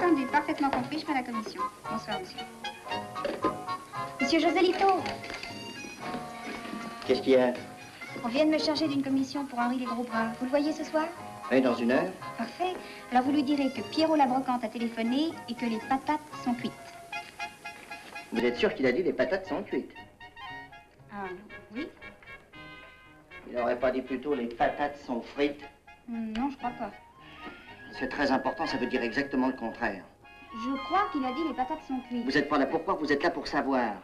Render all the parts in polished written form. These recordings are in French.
entendu, parfaitement compris, je fais la commission. Bonsoir, monsieur. Monsieur Joselito. Qu'est-ce qu'il y a? On vient de me charger d'une commission pour Henri les Gros Bras. Vous le voyez ce soir? Oui, dans une heure. Parfait. Alors vous lui direz que Pierrot la brocante a téléphoné et que les patates sont cuites. Vous êtes sûr qu'il a dit les patates sont cuites? Ah, oui. Il n'aurait pas dit plutôt les patates sont frites? Non, je crois pas. C'est très important, ça veut dire exactement le contraire. Je crois qu'il a dit les patates sont cuites. Vous n'êtes pas là pour croire, vous êtes là pour savoir.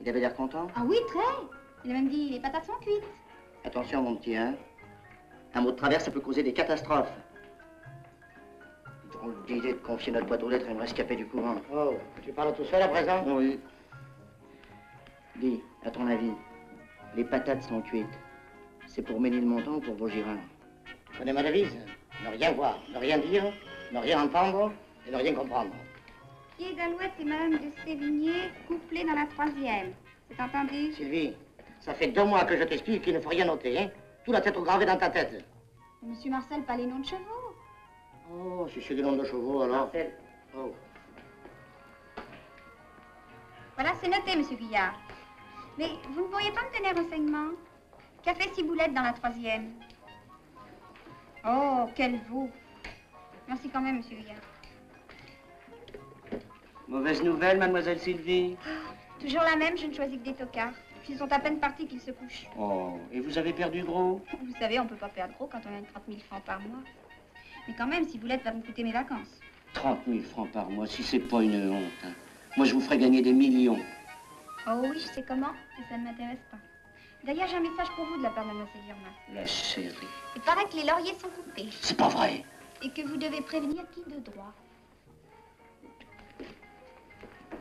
Il avait l'air content? Ah oui, très. Il a même dit les patates sont cuites. Attention, mon petit, hein. Un mot de travers, ça peut causer des catastrophes. Drôle d'idée de confier notre boîte aux lettres à une rescapée du couvent. Oh, tu parles tout seul à présent? Oui. Dis, à ton avis, les patates sont cuites. C'est pour Ménilmontant ou pour Vaugirard? Tu connais ma devise? Ne rien voir, ne rien dire, ne rien entendre et ne rien comprendre. Pied d'Alouette et Madame de Sévigné, couplés dans la 3e. C'est entendu? Sylvie, ça fait 2 mois que je t'explique qu'il ne faut rien noter, hein? Tout doit être gravé dans ta tête. Monsieur Marcel, pas les noms de chevaux. Oh, si c'est des noms de chevaux, alors. Marcel. Oh. Voilà, c'est noté, monsieur Guillard. Mais vous ne pourriez pas me donner renseignement? Café ciboulette dans la 3e. Oh, quel veau. Merci quand même, monsieur Guillard. Mauvaise nouvelle, mademoiselle Sylvie? Toujours la même, je ne choisis que des tocards. Ils sont à peine partis qu'ils se couchent. Oh, et vous avez perdu gros? Vous savez, on ne peut pas perdre gros quand on gagne 30 000 francs par mois. Mais quand même, ciboulette va me coûter mes vacances. 30 000 francs par mois, si c'est pas une honte. Hein. Moi, je vous ferai gagner des millions. Oh oui, je sais comment, mais ça ne m'intéresse pas. D'ailleurs, j'ai un message pour vous de la part de mademoiselle Irma. La chérie. Il paraît que les lauriers sont coupés. C'est pas vrai. Et que vous devez prévenir qui de droit.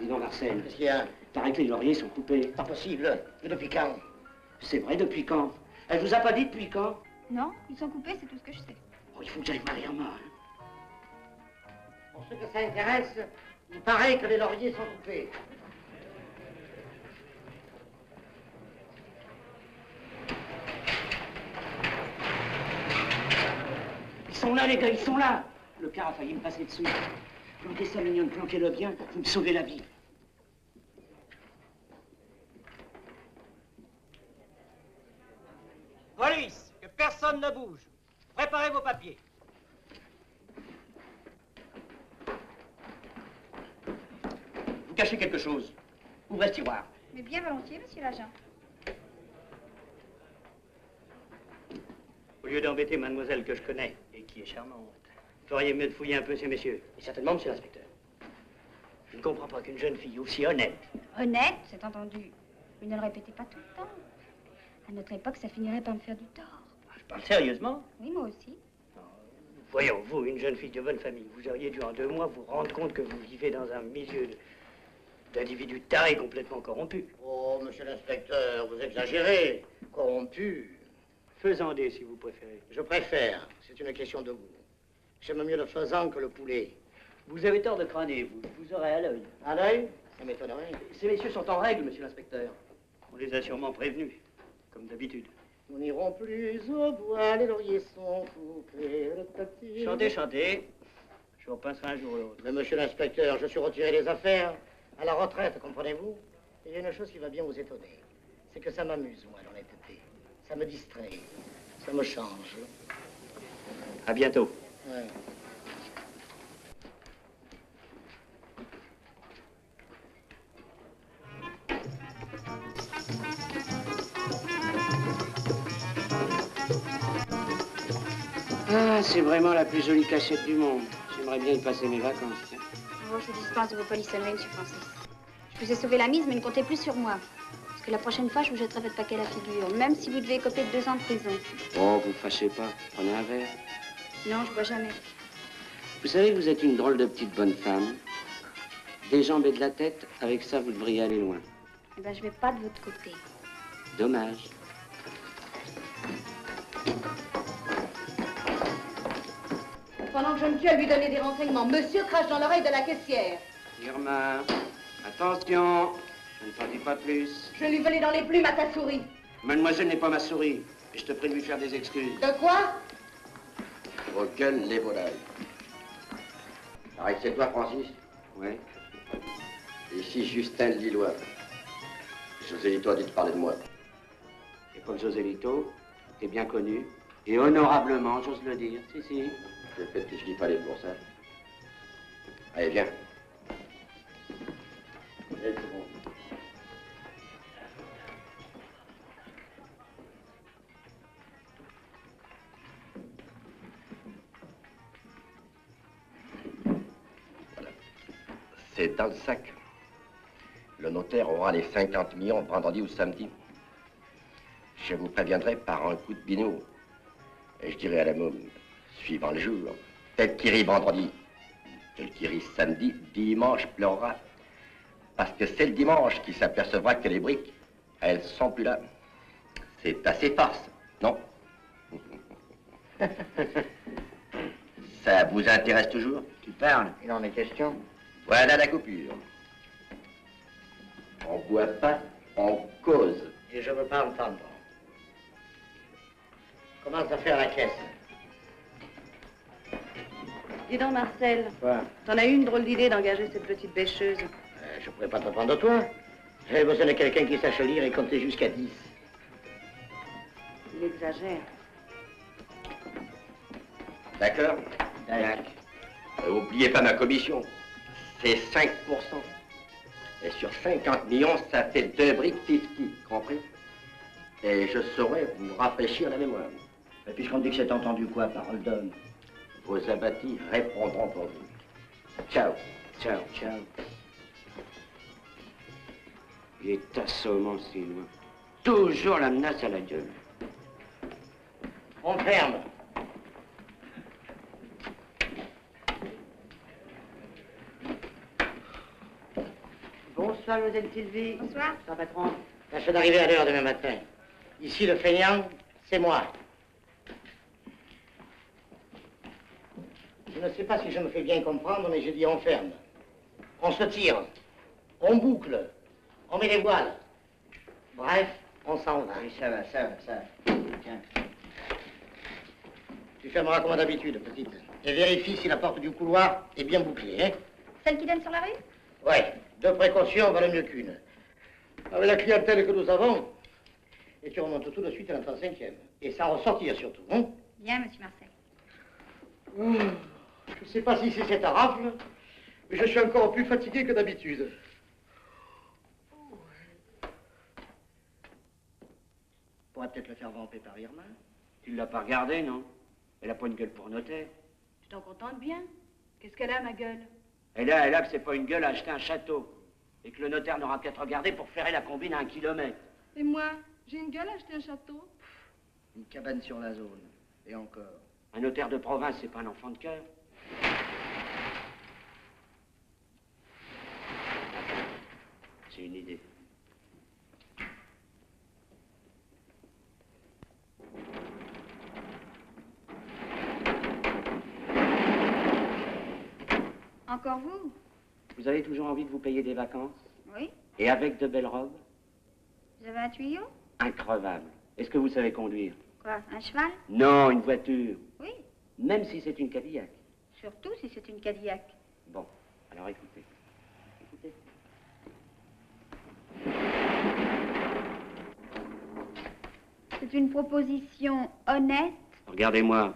Dis donc, Marcel. Qu'est-ce qu'il y a? Il paraît que les lauriers sont coupés. Pas possible. Mais depuis quand? C'est vrai, depuis quand? Elle vous a pas dit depuis quand? Non, ils sont coupés, c'est tout ce que je sais. Oh, il faut que j'aille voir Irma. Hein. Pour ceux que ça intéresse, il paraît que les lauriers sont coupés. Ils sont là, les gars, ils sont là. Le car a failli me passer dessus. Planquez ça, mignonne, planquez-le bien, vous me sauvez la vie. Police, que personne ne bouge. Préparez vos papiers. Vous cachez quelque chose. Ouvrez ce tiroir. Mais bien volontiers, monsieur l'agent. Au lieu d'embêter mademoiselle que je connais et qui est charmante, vous feriez mieux de fouiller un peu ces messieurs. Et certainement, monsieur l'inspecteur. Je ne comprends pas qu'une jeune fille aussi honnête. Honnête, c'est entendu. Mais ne le répétez pas tout le temps. À notre époque, ça finirait par me faire du tort. Je parle sérieusement. Oui, moi aussi. Voyons, vous, une jeune fille de bonne famille, vous auriez dû en 2 mois vous rendre compte que vous vivez dans un milieu d'individus tarés complètement corrompus. Oh, monsieur l'inspecteur, vous exagérez. Corrompu. Faisandé, si vous préférez. Je préfère. C'est une question de goût. J'aime mieux le faisan que le poulet. Vous avez tort de crâner, vous aurez à l'œil. À l'œil? Ça m'étonnerait. Ces messieurs sont en règle, monsieur l'inspecteur. On les a sûrement prévenus, comme d'habitude. Nous n'irons plus au bois, les lauriers sont coupés. Chantez, chantez. Je vous repasserai un jour ou l'autre. Mais monsieur l'inspecteur, je suis retiré des affaires, à la retraite, comprenez-vous? Et il y a une chose qui va bien vous étonner. C'est que ça m'amuse, moi, l'honnêteté. Ça me distrait. Ça me change. À bientôt. Ouais. Ah, c'est vraiment la plus jolie cachette du monde. J'aimerais bien y passer mes vacances. Tiens. Oh, je vous dispense de vos polissonneries, monsieur Francis. Je vous ai sauvé la mise, mais ne comptez plus sur moi. Parce que la prochaine fois, je vous jetterai votre paquet à la figure, même si vous devez écoper de 2 ans de prison. Oh, vous fâchez pas. Prenez un verre. Non, je bois jamais. Vous savez que vous êtes une drôle de petite bonne femme. Des jambes et de la tête, avec ça, vous devriez aller loin. Eh ben, je vais pas de votre côté. Dommage. Pendant que je me tue à lui donner des renseignements, monsieur crache dans l'oreille de la caissière. Irma, attention. Je ne t'en dis pas plus. Je lui volais dans les plumes à ta souris. Mademoiselle n'est pas ma souris. Et je te prie de lui faire des excuses. De quoi? Requel les volailles. Pareil que c'est toi, Francis? Oui. Ici, Justin le Lillois. José Lito a dit de parler de moi. Et Paul José Lito, t'es bien connu. Et honorablement, j'ose le dire. Si, si. J'ai fait tout ce qu'il fallait pour ça. Allez, viens. Allez, c'est bon. Voilà. C'est dans le sac. Le notaire aura les 50 millions vendredi ou samedi. Je vous préviendrai par un coup de bino. Et je dirai à la môme, suivant le jour, tel qui rit vendredi, tel qui rit samedi, dimanche pleurera. Parce que c'est le dimanche qui s'apercevra que les briques, elles sont plus là. C'est assez farce, non? Ça vous intéresse toujours? Tu parles, il en est question. Voilà la coupure. On boit pas, on cause. Et je veux pas entendre. Commence à faire la caisse. Dis donc, Marcel. Quoi? T'en as eu une drôle d'idée d'engager cette petite bêcheuse. Je pourrais pas te prendre toi. J'avais besoin de quelqu'un qui sache lire et compter jusqu'à 10. Il exagère. D'accord? D'accord. Oubliez pas ma commission. C'est 5%. Et sur 50 millions, ça fait 2 briques 50, compris? Et je saurais vous rafraîchir la mémoire. Et puisqu'on dit que c'est entendu quoi, parole d'homme? Vos abattis répondront pour vous. Ciao. Ciao, ciao. Il est assommant, si loin. Toujours la menace à la gueule. On ferme. Bonsoir, mademoiselle Sylvie. Bonsoir. Bonsoir, patron. Tâchez d'arriver à l'heure demain matin. Ici, le feignant, c'est moi. Je ne sais pas si je me fais bien comprendre, mais je dis on ferme. On se tire. On boucle. On met les voiles. Bref, on s'en va. Oui, ça va. Tiens. Tu fermeras comme d'habitude, petite. Et vérifie si la porte du couloir est bien bouclée, hein? Celle qui donne sur la rue? Ouais, 2 précautions valent mieux qu'une. Avec la clientèle que nous avons, et tu remontes tout de suite à la 35e. Et sans ressortir surtout, hein? Bien, monsieur Marcel. Je ne sais pas si c'est cette rafle, mais je suis encore plus fatigué que d'habitude. On pourrait peut-être le faire vamper par Irma. Tu l'as pas regardé, non? Elle a pas une gueule pour notaire. Tu t'en contentes bien? Qu'est-ce qu'elle a, ma gueule? Elle a que c'est pas une gueule à acheter un château. Et que le notaire n'aura qu'à te regarder pour flairer la combine à 1 kilomètre. Et moi, j'ai une gueule à acheter un château? Une cabane sur la zone. Et encore. Un notaire de province, c'est pas un enfant de cœur. C'est une idée. Encore vous? Vous avez toujours envie de vous payer des vacances? Oui. Et avec de belles robes? Vous avez un tuyau? Increvable. Est-ce que vous savez conduire? Quoi, un cheval? Non, une voiture. Oui. Même si c'est une Cadillac. Surtout si c'est une Cadillac. Bon, alors écoutez. Écoutez. C'est une proposition honnête? Regardez-moi.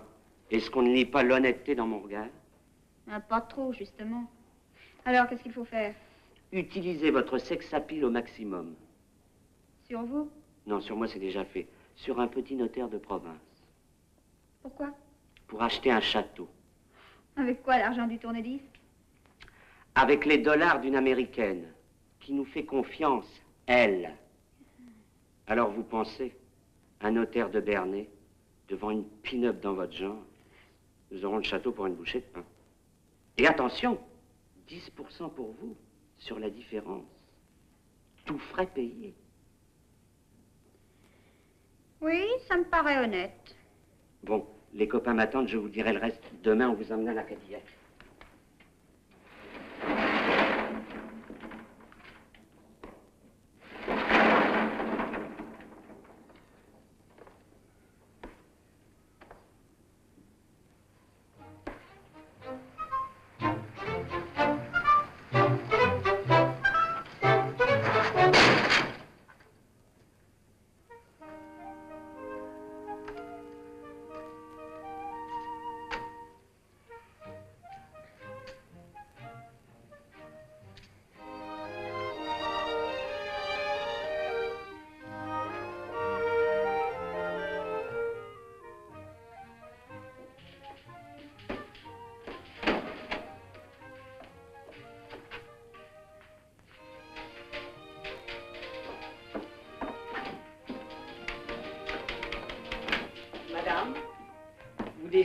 Est-ce qu'on ne lit pas l'honnêteté dans mon regard? Ah, pas trop, justement. Alors, qu'est-ce qu'il faut faire? Utilisez votre sex appeal au maximum. Sur vous? Non, sur moi c'est déjà fait. Sur un petit notaire de province. Pourquoi? Pour acheter un château. Avec quoi, l'argent du tourne-disque? Avec les dollars d'une Américaine, qui nous fait confiance, elle. Alors vous pensez, un notaire de Bernay, devant une pin-up dans votre genre, nous aurons le château pour une bouchée de pain. Et attention, 10% pour vous, sur la différence. Tout frais payé. Oui, ça me paraît honnête. Bon, les copains m'attendent, je vous dirai le reste. Demain, on vous emmène à la Cadillac.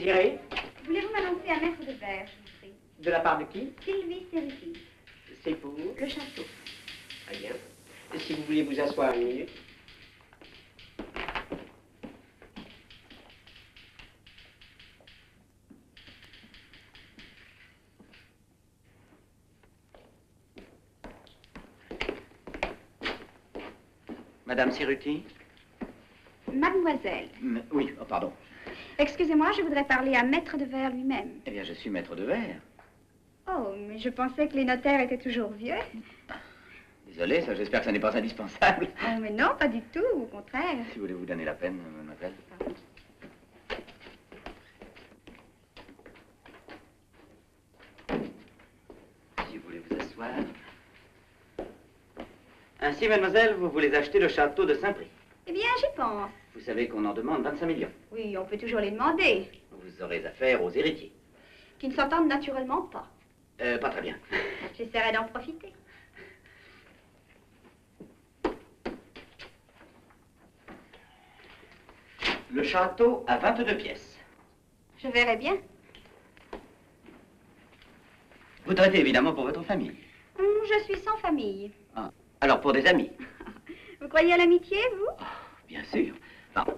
désirez? Voulez-vous m'annoncer un maître de verre, je vous prie? De la part de qui? Sylvie Ceruti. C'est pour? Le château. Très bien. Et si vous voulez vous asseoir une minute. Madame Ceruti? Mademoiselle. Oui, oh, pardon. Excusez-moi, je voudrais parler à maître de verre lui-même. Eh bien, je suis maître de verre. Oh, mais je pensais que les notaires étaient toujours vieux. Désolé, ça, j'espère que ça n'est pas indispensable. Oh, mais non, pas du tout, au contraire. Si vous voulez vous donner la peine, mademoiselle. Si vous voulez vous asseoir. Ainsi, mademoiselle, vous voulez acheter le château de Saint-Prix. Eh bien, j'y pense. Vous savez qu'on en demande 25 millions. Oui, on peut toujours les demander. Vous aurez affaire aux héritiers. Qui ne s'entendent naturellement pas. Pas très bien. J'essaierai d'en profiter. Le château a 22 pièces. Je verrai bien. Vous traitez évidemment pour votre famille. Je suis sans famille. Ah. Alors pour des amis. Vous croyez à l'amitié, vous? Oh, bien sûr. Pardon.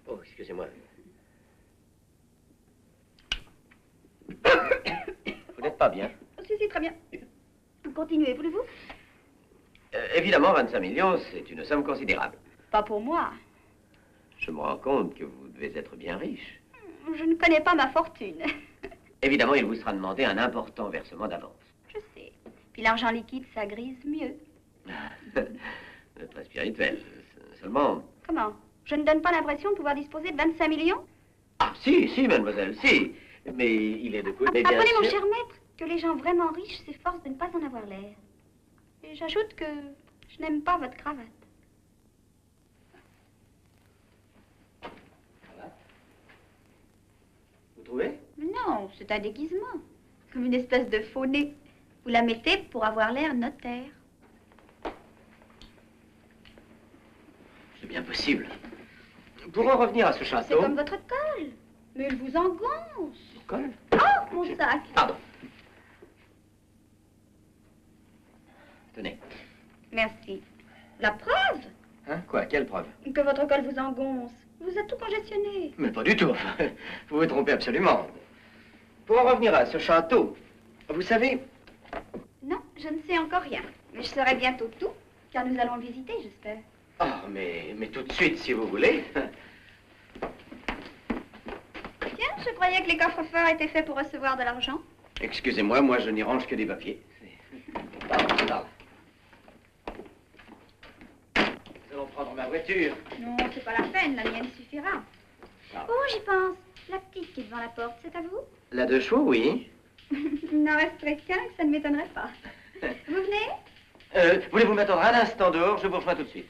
Oh, excusez-moi. Vous n'êtes pas bien? Si, très bien. Continuez, voulez-vous? Évidemment, 25 millions, c'est une somme considérable. Pas pour moi. Je me rends compte que vous devez être bien riche. Je ne connais pas ma fortune. Évidemment, il vous sera demandé un important versement d'avance. Je sais. Puis l'argent liquide, ça grise mieux. Très spirituel. Seulement... Comment? Je ne donne pas l'impression de pouvoir disposer de 25 millions? Ah, si, mademoiselle, si. Mais il est de coup... Mais bien Apprenez, mon sûr... cher maître, que les gens vraiment riches s'efforcent de ne pas en avoir l'air. Et j'ajoute que je n'aime pas votre cravate. Vous trouvez? Non, c'est un déguisement. Comme une espèce de faux nez. Vous la mettez pour avoir l'air notaire. C'est bien possible. Pour en revenir à ce C'est château... comme votre colle. Mais il vous engonce. Colle? Oh, mon sac. Pardon. Tenez. Merci. La preuve Hein? Quoi? Quelle preuve? que votre colle vous engonce. Vous êtes tout congestionné. Mais pas du tout. Vous vous trompez absolument. Pour en revenir à ce château, vous savez... Non, je ne sais encore rien. Mais je saurai bientôt tout, car nous allons le visiter, j'espère. Oh, mais tout de suite, si vous voulez. Tiens, je croyais que les coffres-forts étaient faits pour recevoir de l'argent. Excusez-moi, moi, je n'y range que des papiers. Pardon. Nous allons prendre ma voiture. Non, c'est pas la peine, la mienne suffira. Ah. Oh, j'y pense. La petite qui est devant la porte, c'est à vous? La deux chevaux, oui. Il n'en resterait qu'un, que ça ne m'étonnerait pas. Vous venez? Voulez-vous m'attendre un instant dehors? Je vous rejoins tout de suite.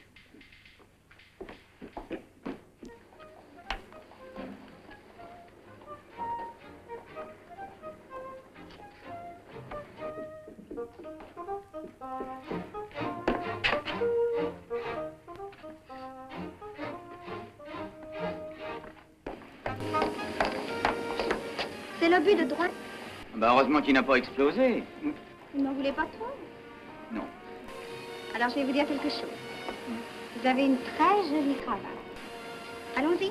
C'est l'obus de droite. Bah, heureusement qu'il n'a pas explosé. Vous n'en voulez pas trop? Non. Alors, je vais vous dire quelque chose. Vous avez une très jolie cravate. Allons-y.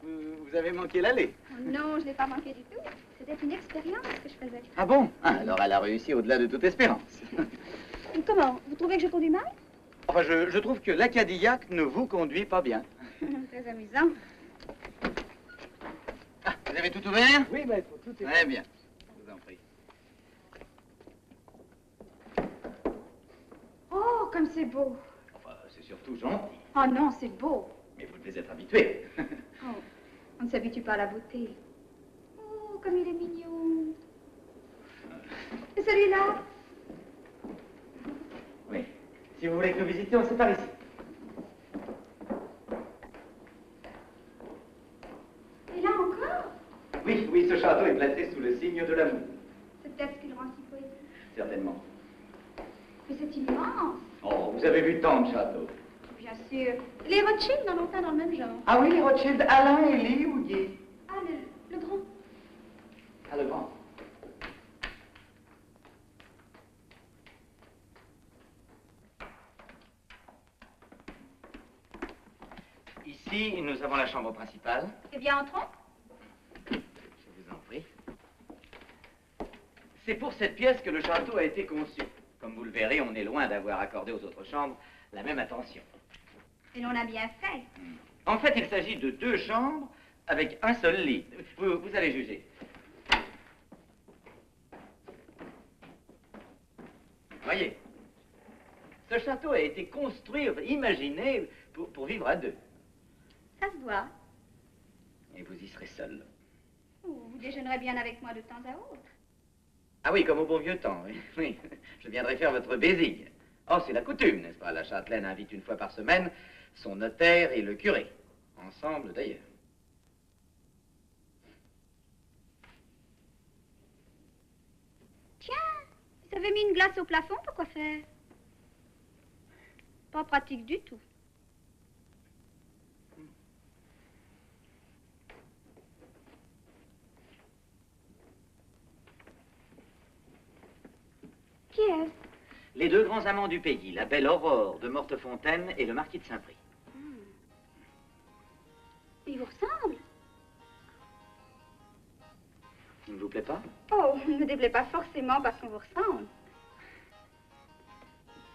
Vous avez manqué l'allée. Oh non, je n'ai pas manqué du tout. C'était une expérience que je faisais. Ah bon? Ah, alors elle a réussi au-delà de toute espérance. Comment? Vous trouvez que je conduis mal? Enfin, je trouve que l'Acadillac ne vous conduit pas bien. Très très amusant. Ah, vous avez tout ouvert? Oui, maître, tout est Très bien. Je vous en prie. Oh, comme c'est beau. Enfin, c'est surtout gentil. Oh non, c'est beau. Mais vous devez être habitué. Oh, on ne s'habitue pas à la beauté. Oh, comme il est mignon. Et celui-là? Oui. Si vous voulez que le visiter, on se par ici. Et là encore? Oui, oui, ce château est placé sous le signe de l'amour. C'est peut-être ce qui le rend si poétique. Certainement. Mais c'est immense. Oh, vous avez vu tant de châteaux. Bien sûr. Les Rothschild en ont un dans le même genre. Ah oui, les Rothschild, Alain, Élie ou Guy? Ah, le grand. Ah, le grand. Ici, nous avons la chambre principale. Eh bien, entrons. Je vous en prie. C'est pour cette pièce que le château a été conçu. Comme vous le verrez, on est loin d'avoir accordé aux autres chambres la même attention. Et l'on a bien fait. En fait, il s'agit de 2 chambres avec un seul lit. Vous allez juger. Voyez, ce château a été construit, imaginé pour vivre à 2. Ça se voit. Et vous y serez seul. Oh, vous déjeunerez bien avec moi de temps à autre. Ah oui, comme au bon vieux temps, oui. Oui, je viendrai faire votre bésille. Oh, c'est la coutume, n'est-ce pas? La châtelaine invite une fois par semaine son notaire et le curé. Ensemble, d'ailleurs. Tiens, vous avez mis une glace au plafond, pourquoi faire? Pas pratique du tout. Qui est-ce? Les 2 grands amants du pays, la belle Aurore de Mortefontaine et le marquis de Saint-Prix. Il vous ressemble? Il ne vous plaît pas? Oh, on ne me déplaît pas forcément parce qu'on vous ressemble.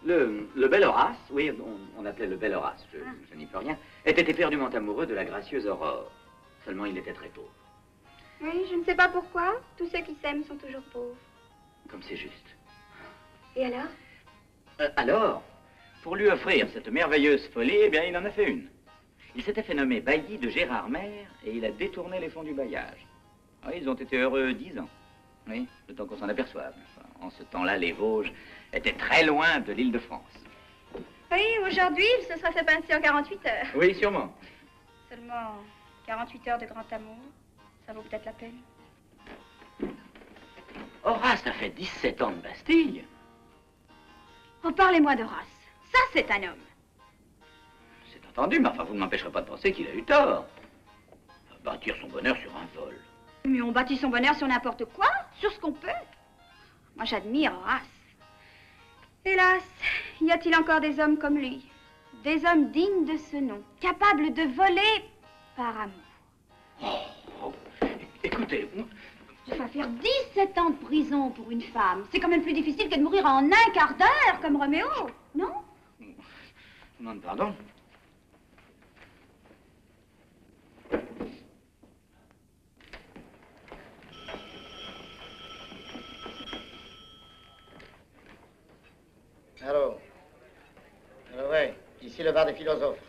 Le bel Horace, oui, on appelait le bel Horace, je n'y peux rien, était éperdument amoureux de la gracieuse Aurore. Seulement, il était très pauvre. Oui, je ne sais pas pourquoi. Tous ceux qui s'aiment sont toujours pauvres. Comme c'est juste. Et alors? Alors, pour lui offrir cette merveilleuse folie, eh bien, il en a fait une. Il s'était fait nommer bailli de Gérard Maire et il a détourné les fonds du bailliage. Ah, ils ont été heureux 10 ans. Oui, le temps qu'on s'en aperçoive. Enfin, en ce temps-là, les Vosges étaient très loin de l'île de France. Oui, aujourd'hui, il se serait fait pincer en 48 heures. Oui, sûrement. Seulement 48 heures de grand amour, ça vaut peut-être la peine. Horace a fait 17 ans de Bastille. Oh, parlez-moi d'Horace. Ça, c'est un homme. C'est entendu, mais enfin, vous ne m'empêcherez pas de penser qu'il a eu tort. Bâtir son bonheur sur un vol. Mais on bâtit son bonheur sur n'importe quoi, sur ce qu'on peut. Moi, j'admire Horace. Hélas, y a-t-il encore des hommes comme lui? Des hommes dignes de ce nom, capables de voler par amour. Oh, écoutez, Il va faire 17 ans de prison pour une femme. C'est quand même plus difficile que de mourir en un quart d'heure, comme Roméo, non? non, pardon. Allô? Alors, ouais, ici le bar des philosophes.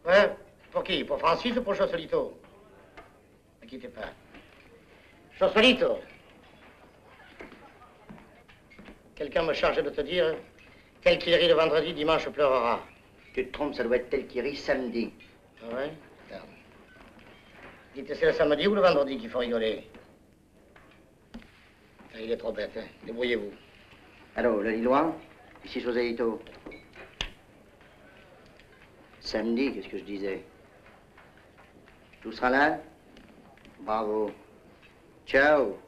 Ouais, pour qui? Pour Francis ou pour Chossolito? Ne quittez pas. Chossolito! Quelqu'un me charge de te dire, tel qui rit le vendredi, dimanche pleurera. Tu te trompes, ça doit être tel qui rit samedi. Ah ouais? Regarde. Dites, c'est le samedi ou le vendredi qu'il faut rigoler? Ah, il est trop bête, hein? Débrouillez-vous. Allô, le Lillois? Ici Joséito. Samedi, qu'est-ce que je disais? Tout sera là? Bravo. Ciao.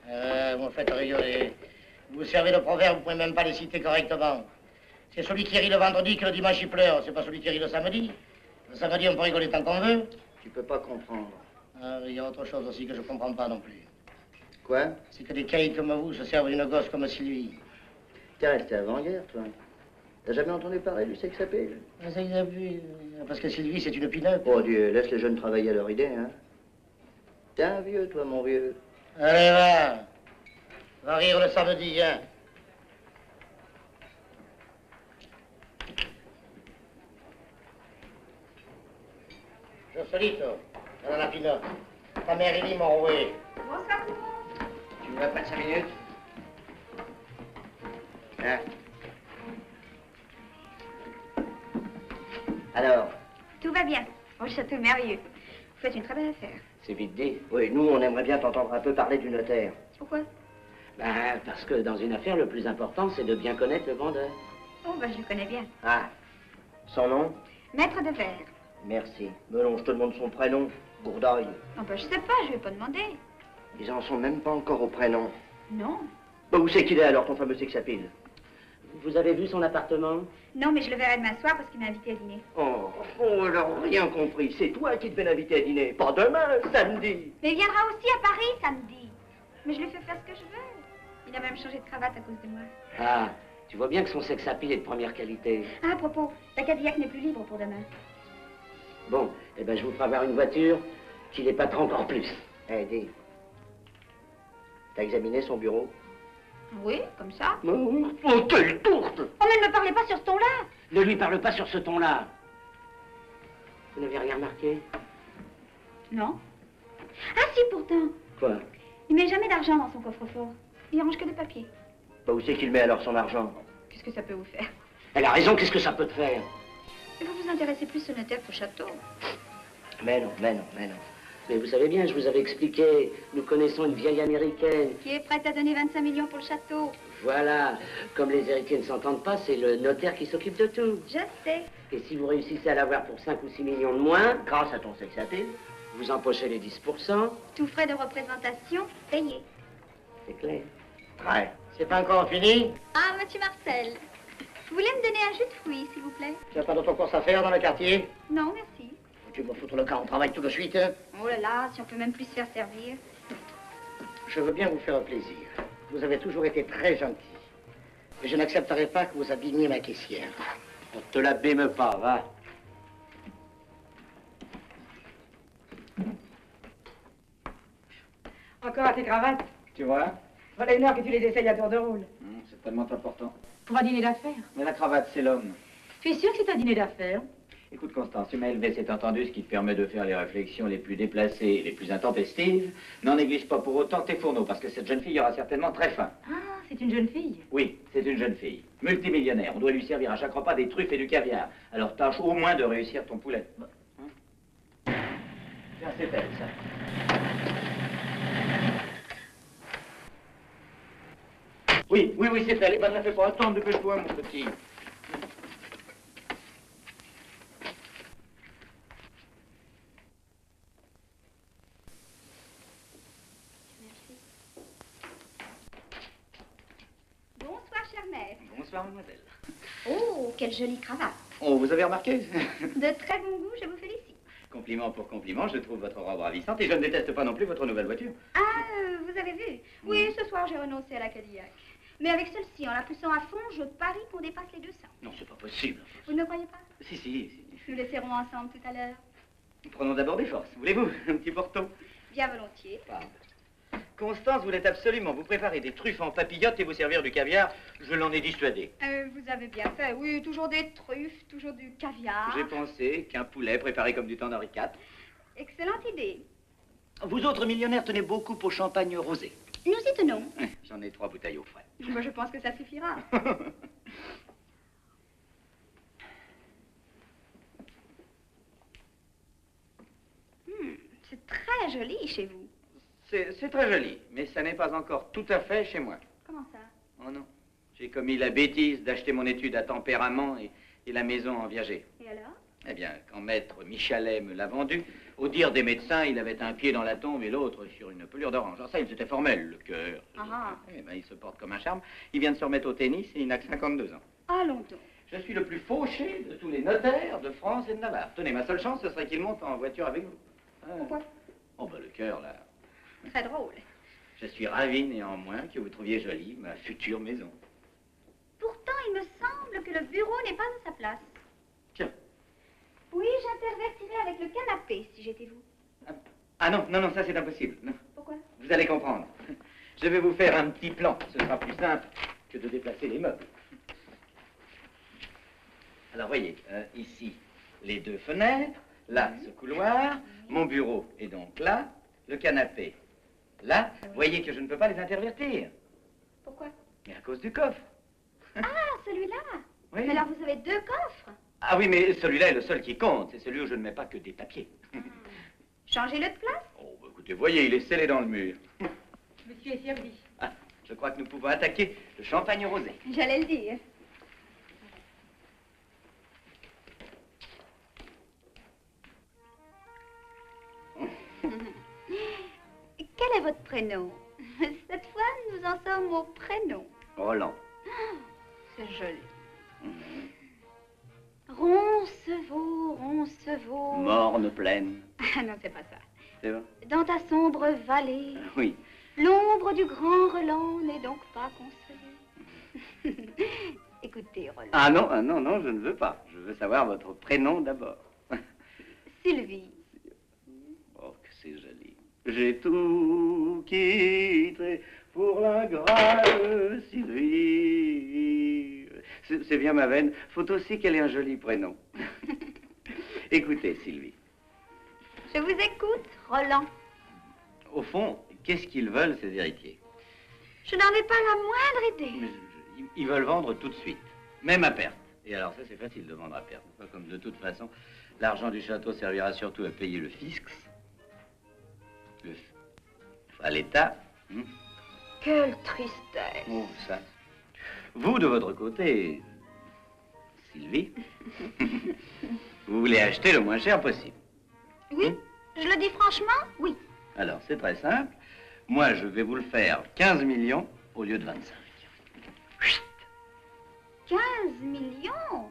Vous me faites rigoler. Vous servez de proverbe, vous pouvez même pas les citer correctement. C'est celui qui rit le vendredi que le dimanche il pleure, c'est pas celui qui rit le samedi. Le samedi, on peut rigoler tant qu'on veut. Tu peux pas comprendre. Ah, il y a autre chose aussi que je comprends pas non plus. Quoi? C'est que des caïds comme vous se servent d'une gosse comme Sylvie. T'es resté avant-hier, toi. T'as jamais entendu parler du sex appeal? Un sex appeal? Parce que Sylvie, c'est une pin-up. Oh Dieu, laisse les jeunes travailler à leur idée, hein. T'es un vieux, toi, mon vieux. Allez, va. Va rire le samedi, hein. Joselito, dans la pin-up. Ta mère et lui m'ont roué. Bonsoir tout le monde. Tu ne vas pas de 5 minutes? Hein? Alors? Tout va bien. Oh, le château est merveilleux. Vous faites une très belle affaire. C'est vite dit. Oui, nous, on aimerait bien t'entendre un peu parler du notaire. Pourquoi? Ben, parce que dans une affaire, le plus important, c'est de bien connaître le vendeur. Oh, ben, je le connais bien. Ah, son nom? Maître de verre. Merci. Mais non, je te demande son prénom. Bourdaille. Oh, ben, je sais pas, je vais pas demander. Ils en sont même pas encore au prénom. Non. Bah, où c'est qu'il est alors, ton fameux sex-appeal? Vous avez vu son appartement? Non, mais je le verrai demain soir parce qu'il m'a invité à dîner. Oh, alors, rien compris. C'est toi qui devais l'inviter à dîner. Pas demain, samedi. Mais il viendra aussi à Paris samedi. Mais je lui fais faire ce que je veux. Il a même changé de cravate à cause de moi. Ah, tu vois bien que son sex-appeal est de première qualité. Ah, à propos, la Cadillac n'est plus libre pour demain. Bon, eh ben je vous ferai avoir une voiture qui l'épatera encore plus. Eh, dis. T'as examiné son bureau? Oui, comme ça. Oh, quelle tourte! Oh, mais ne me parlez pas sur ce ton-là. Ne lui parle pas sur ce ton-là. Vous n'avez rien remarqué? Non. Ah, si, pourtant. Quoi? Il met jamais d'argent dans son coffre-fort. Il range que des papiers. Bah, où c'est qu'il met alors son argent? Qu'est-ce que ça peut vous faire? Elle a raison, qu'est-ce que ça peut te faire? Vous vous intéressez plus au notaire qu'au château. Mais non, mais non, mais non. Mais vous savez bien, je vous avais expliqué, nous connaissons une vieille américaine. Qui est prête à donner 25 millions pour le château. Voilà, comme les héritiers ne s'entendent pas, c'est le notaire qui s'occupe de tout. Je sais. Et si vous réussissez à l'avoir pour 5 ou 6 millions de moins, Grâce à ton sex-appeal? vous empochez les 10%, Tous frais de représentation payés. c'est clair. Ouais. C'est pas encore fini? Ah, monsieur Marcel. Vous voulez me donner un jus de fruits, s'il vous plaît? Tu n'as pas d'autre course à faire dans le quartier? Non, merci. Tu me foutre le cas, on travaille tout de suite, hein? Oh là là, si on peut même plus se faire servir. Je veux bien vous faire plaisir. Vous avez toujours été très gentil. Mais je n'accepterai pas que vous abîmiez ma caissière. On te l'abîme pas, va. Encore à tes cravates. Tu vois? Voilà une heure que tu les essayes à tour de rôle. C'est tellement important. Pour un dîner d'affaires. Mais la cravate, c'est l'homme. Tu es sûr que c'est un dîner d'affaires? Écoute, Constance, tu m'as élevé, c'est entendu, ce qui te permet de faire les réflexions les plus déplacées et les plus intempestives. N'en néglige pas pour autant tes fourneaux, parce que cette jeune fille aura certainement très faim. Ah, c'est une jeune fille. Oui, c'est une jeune fille. Multimillionnaire. On doit lui servir à chaque repas des truffes et du caviar. Alors tâche au moins de réussir ton poulet. Hein? Tiens, c'est elle, ça. Oui, c'est elle. Eh ben, ne fais pas attendre, dépêche-toi, mon petit. Bonsoir, chère mère. Bonsoir, mademoiselle. Oh, quelle jolie cravate. Oh, vous avez remarqué? De très bon goût, je vous félicite. Compliment pour compliment, je trouve votre robe ravissante et je ne déteste pas non plus votre nouvelle voiture. Ah, vous avez vu? Oui, ce soir, j'ai renoncé à la Cadillac. Mais avec celle-ci, en la poussant à fond, je parie qu'on dépasse les 200. Non, c'est pas possible. Vous ne me croyez pas? Si. Nous laisserons ensemble tout à l'heure. Prenons d'abord des forces. Voulez-vous un petit porto? Bien volontiers. Constance voulait absolument vous préparer des truffes en papillotes et vous servir du caviar. Je l'en ai dissuadé. Vous avez bien fait. Oui, toujours des truffes, toujours du caviar. J'ai pensé qu'un poulet préparé comme du temps d'Henri IV. Excellente idée. Vous autres millionnaires tenez beaucoup au champagne rosé. Nous y tenons. J'en ai 3 bouteilles au frais. Moi, je pense que ça suffira. C'est très joli chez vous. C'est très joli, mais ça n'est pas encore tout à fait chez moi. Comment ça? Oh non. J'ai commis la bêtise d'acheter mon étude à tempérament et la maison en viager. Et alors? Eh bien, quand maître Michalet me l'a vendu, au dire des médecins, il avait un pied dans la tombe et l'autre sur une pelure d'orange. Alors ça, c'était formel, le cœur. Eh ben, il se porte comme un charme. Il vient de se remettre au tennis et il n'a que 52 ans. Allons donc. Je suis le plus fauché de tous les notaires de France et de Navarre. Tenez, ma seule chance, ce serait qu'il monte en voiture avec vous. Pourquoi? Oh, ben, le cœur, là. Très drôle. Je suis ravi néanmoins que vous trouviez jolie ma future maison. Pourtant, il me semble semble que le bureau n'est pas à sa place. Tiens. Oui, j'intervertirais avec le canapé, si j'étais vous. Ah non, non, non, ça c'est impossible. Non. Pourquoi? Vous allez comprendre. Je vais vous faire un petit plan. Ce sera plus simple que de déplacer les meubles. Alors, voyez, ici, les deux fenêtres, là, ce couloir, mon bureau est donc là, le canapé là. Voyez que je ne peux pas les intervertir. Pourquoi? Mais à cause du coffre. Ah, celui-là. Oui. Mais alors vous avez deux coffres. Ah oui, mais celui-là est le seul qui compte. C'est celui où je ne mets pas que des papiers. Changez-le de place. Oh, bah, écoutez, voyez, il est scellé dans le mur. Monsieur est servi. Ah, je crois que nous pouvons attaquer le champagne rosé. J'allais le dire. Quel est votre prénom? Cette fois, nous en sommes au prénom. Roland. C'est joli. Roncevaux, Roncevaux. Morne pleine. Ah non, c'est pas ça. C'est vrai? Dans ta sombre vallée, Oui. l'ombre du grand Roland n'est donc pas consolée. Écoutez, Roland. Ah non, non, non, je ne veux pas. Je veux savoir votre prénom d'abord. Sylvie. Oh, que c'est joli. J'ai tout quitté pour la grâce Sylvie. C'est bien ma veine. Faut aussi qu'elle ait un joli prénom. Écoutez, Sylvie. Je vous écoute, Roland. Au fond, qu'est-ce qu'ils veulent, ces héritiers? Je n'en ai pas la moindre idée. Mais ils veulent vendre tout de suite, même à perte. Et alors ça, c'est facile de vendre à perte. Comme de toute façon, l'argent du château servira surtout à payer le fisc. À l'État. Quelle tristesse. Oh, ça. Vous, de votre côté, Sylvie, vous voulez acheter le moins cher possible. Oui, je le dis franchement, oui. Alors, c'est très simple. Moi, je vais vous le faire 15 millions au lieu de 25. 15 millions?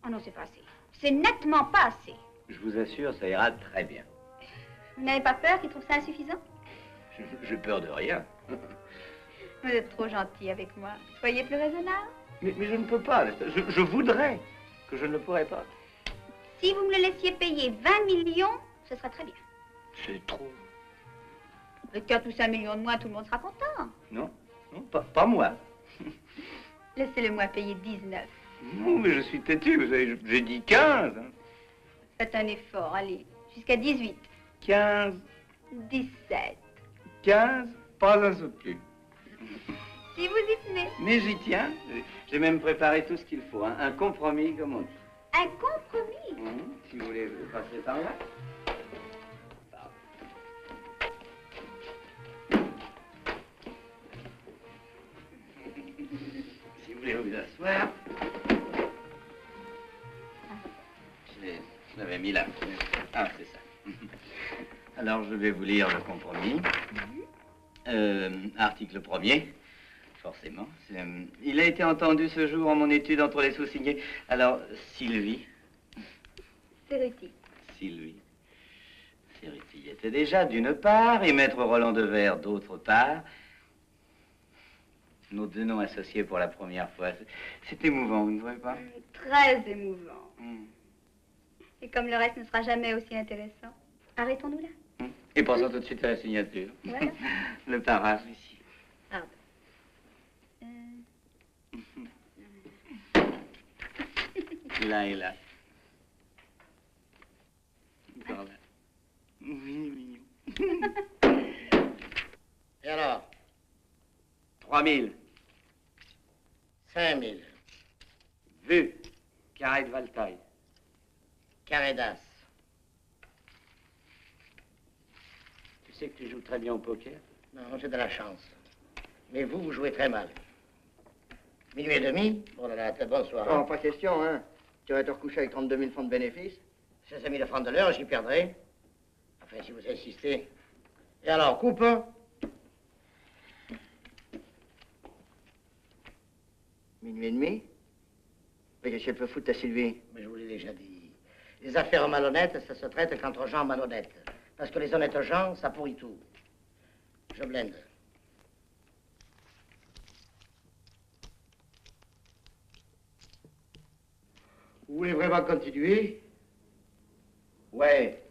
Oh non, c'est pas assez. C'est nettement pas assez. Je vous assure, ça ira très bien. Vous n'avez pas peur qu'ils trouvent ça insuffisant? J'ai peur de rien. Vous êtes trop gentil avec moi. Soyez plus raisonnable. Mais je ne peux pas. Je voudrais que je ne le pourrais pas. Si vous me le laissiez payer 20 millions, ce serait très bien. C'est trop. Avec 4 ou 5 millions de moins, tout le monde sera content. Non, non, pas moi. Laissez-le-moi payer 19. Non, mais je suis têtu. Vous savez, j'ai dit 15. Hein. Faites un effort, allez. Jusqu'à 18. 15. 17. 15, pas un sou de plus. Si vous y tenez. Mais j'y tiens. J'ai même préparé tout ce qu'il faut. Hein. Un compromis, comme on dit. Un compromis? Si vous voulez, vous passez par là. Si vous voulez vous asseoir. Je l'avais mis là. Ah, c'est ça. Alors, je vais vous lire le compromis. Article 1er, forcément. Il a été entendu ce jour en mon étude entre les sous-signés. Alors, Sylvie. Cerruti. Sylvie. Cerruti y était déjà, d'une part, et Maître Roland de Vert, d'autre part. Nos deux noms associés pour la première fois. C'est émouvant, vous ne trouvez pas? Très émouvant. Et comme le reste ne sera jamais aussi intéressant, arrêtons-nous là. Et passons tout de suite à la signature. Voilà. Le parage ici. Pardon. Là et là. Encore là. Oui, mignon. Et alors? 3000. 5000. Vu. Carré de Valtaille. Carré d'as. Tu sais que tu joues très bien au poker? Non, j'ai de la chance. Mais vous jouez très mal. Minuit et demi? Oh là là, très bonne soirée. Oh, pas question, hein. Tu vas te recoucher avec 32 000 francs de bénéfices? 16 000 francs de l'heure, j'y perdrai. Enfin, si vous insistez. Et alors, coupe, hein? Minuit et demi? Mais qu'est-ce qu'elle peut foutre, ta Sylvie? Mais je vous l'ai déjà dit. Les affaires malhonnêtes, ça se traite qu'entre gens malhonnêtes. Parce que les honnêtes gens, ça pourrit tout. Je blende. Vous voulez vraiment continuer? Ouais.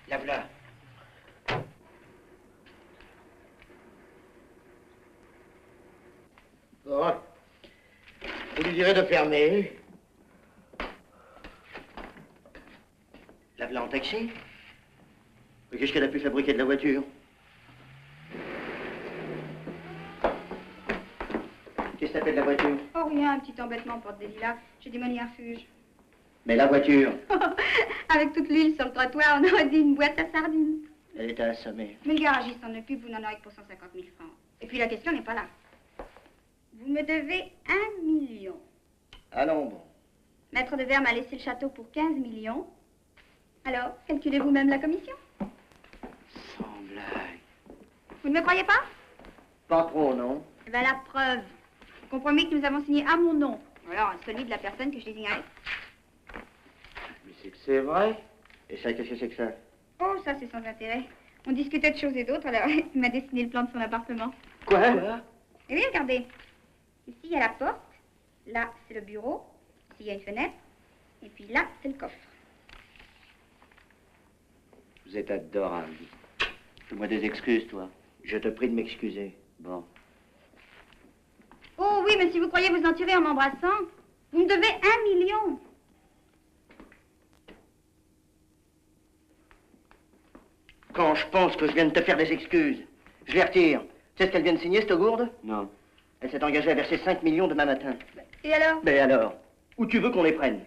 La voilà. Bon. Vous lui direz de fermer. La voilà en taxi? Mais qu'est-ce qu'elle a pu fabriquer de la voiture? Qu'est-ce que t'appelles la voiture? Oh, rien, un petit embêtement pour Delilah. J'ai des moniarfuges. Mais la voiture, Avec toute l'huile sur le trottoir, on aurait dit une boîte à sardines. elle était assommée. Mais le garagiste s'en occupe, vous n'en aurez que pour 150 000 francs. Et puis la question n'est pas là. Vous me devez 1 million. Allons bon. Maître de Verre m'a laissé le château pour 15 millions. Alors, calculez vous-même la commission. Sans blague. Vous ne me croyez pas? Pas trop, non? Eh bien, la preuve. Compromis que nous avons signé à mon nom. Alors, celui de la personne que je désignerai. Mais c'est que c'est vrai. Et ça, qu'est-ce que c'est que ça? Oh, ça, c'est sans intérêt. On discutait de choses et d'autres, alors il m'a dessiné le plan de son appartement. Quoi? Eh oui, regardez. Ici, il y a la porte. Là, c'est le bureau. Ici, il y a une fenêtre. Et puis là, c'est le coffre. Vous êtes adorable. Fais-moi des excuses, toi. Je te prie de m'excuser. Bon. Oh oui, mais si vous croyez vous en tirer en m'embrassant, vous me devez 1 million. Quand je pense que je viens de te faire des excuses, je les retire. Tu sais ce qu'elle vient de signer, cette gourde? Non. Elle s'est engagée à verser 5 millions demain matin. Et alors? Mais alors? Où tu veux qu'on les prenne?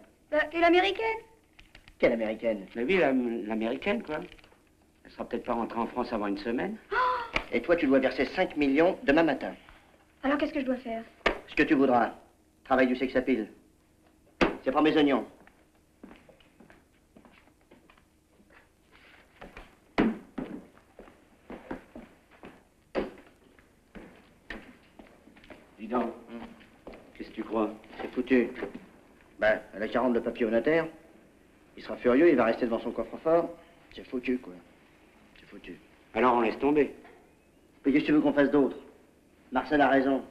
Et l'américaine? Quelle américaine? Mais oui, l'américaine, quoi. Elle sera peut-être pas rentrée en France avant une semaine. Et toi, tu dois verser 5 millions demain matin. Alors qu'est-ce que je dois faire? Ce que tu voudras. Travail du sex appeal. C'est pas mes oignons. Dis donc, qu'est-ce que tu crois? C'est foutu. Ben, elle a qu'à rendre le papier au notaire. Il sera furieux, il va rester devant son coffre-fort. C'est foutu, quoi. C'est foutu. Alors on laisse tomber. Mais qu'est-ce que tu veux qu'on fasse d'autre? Marcel a raison.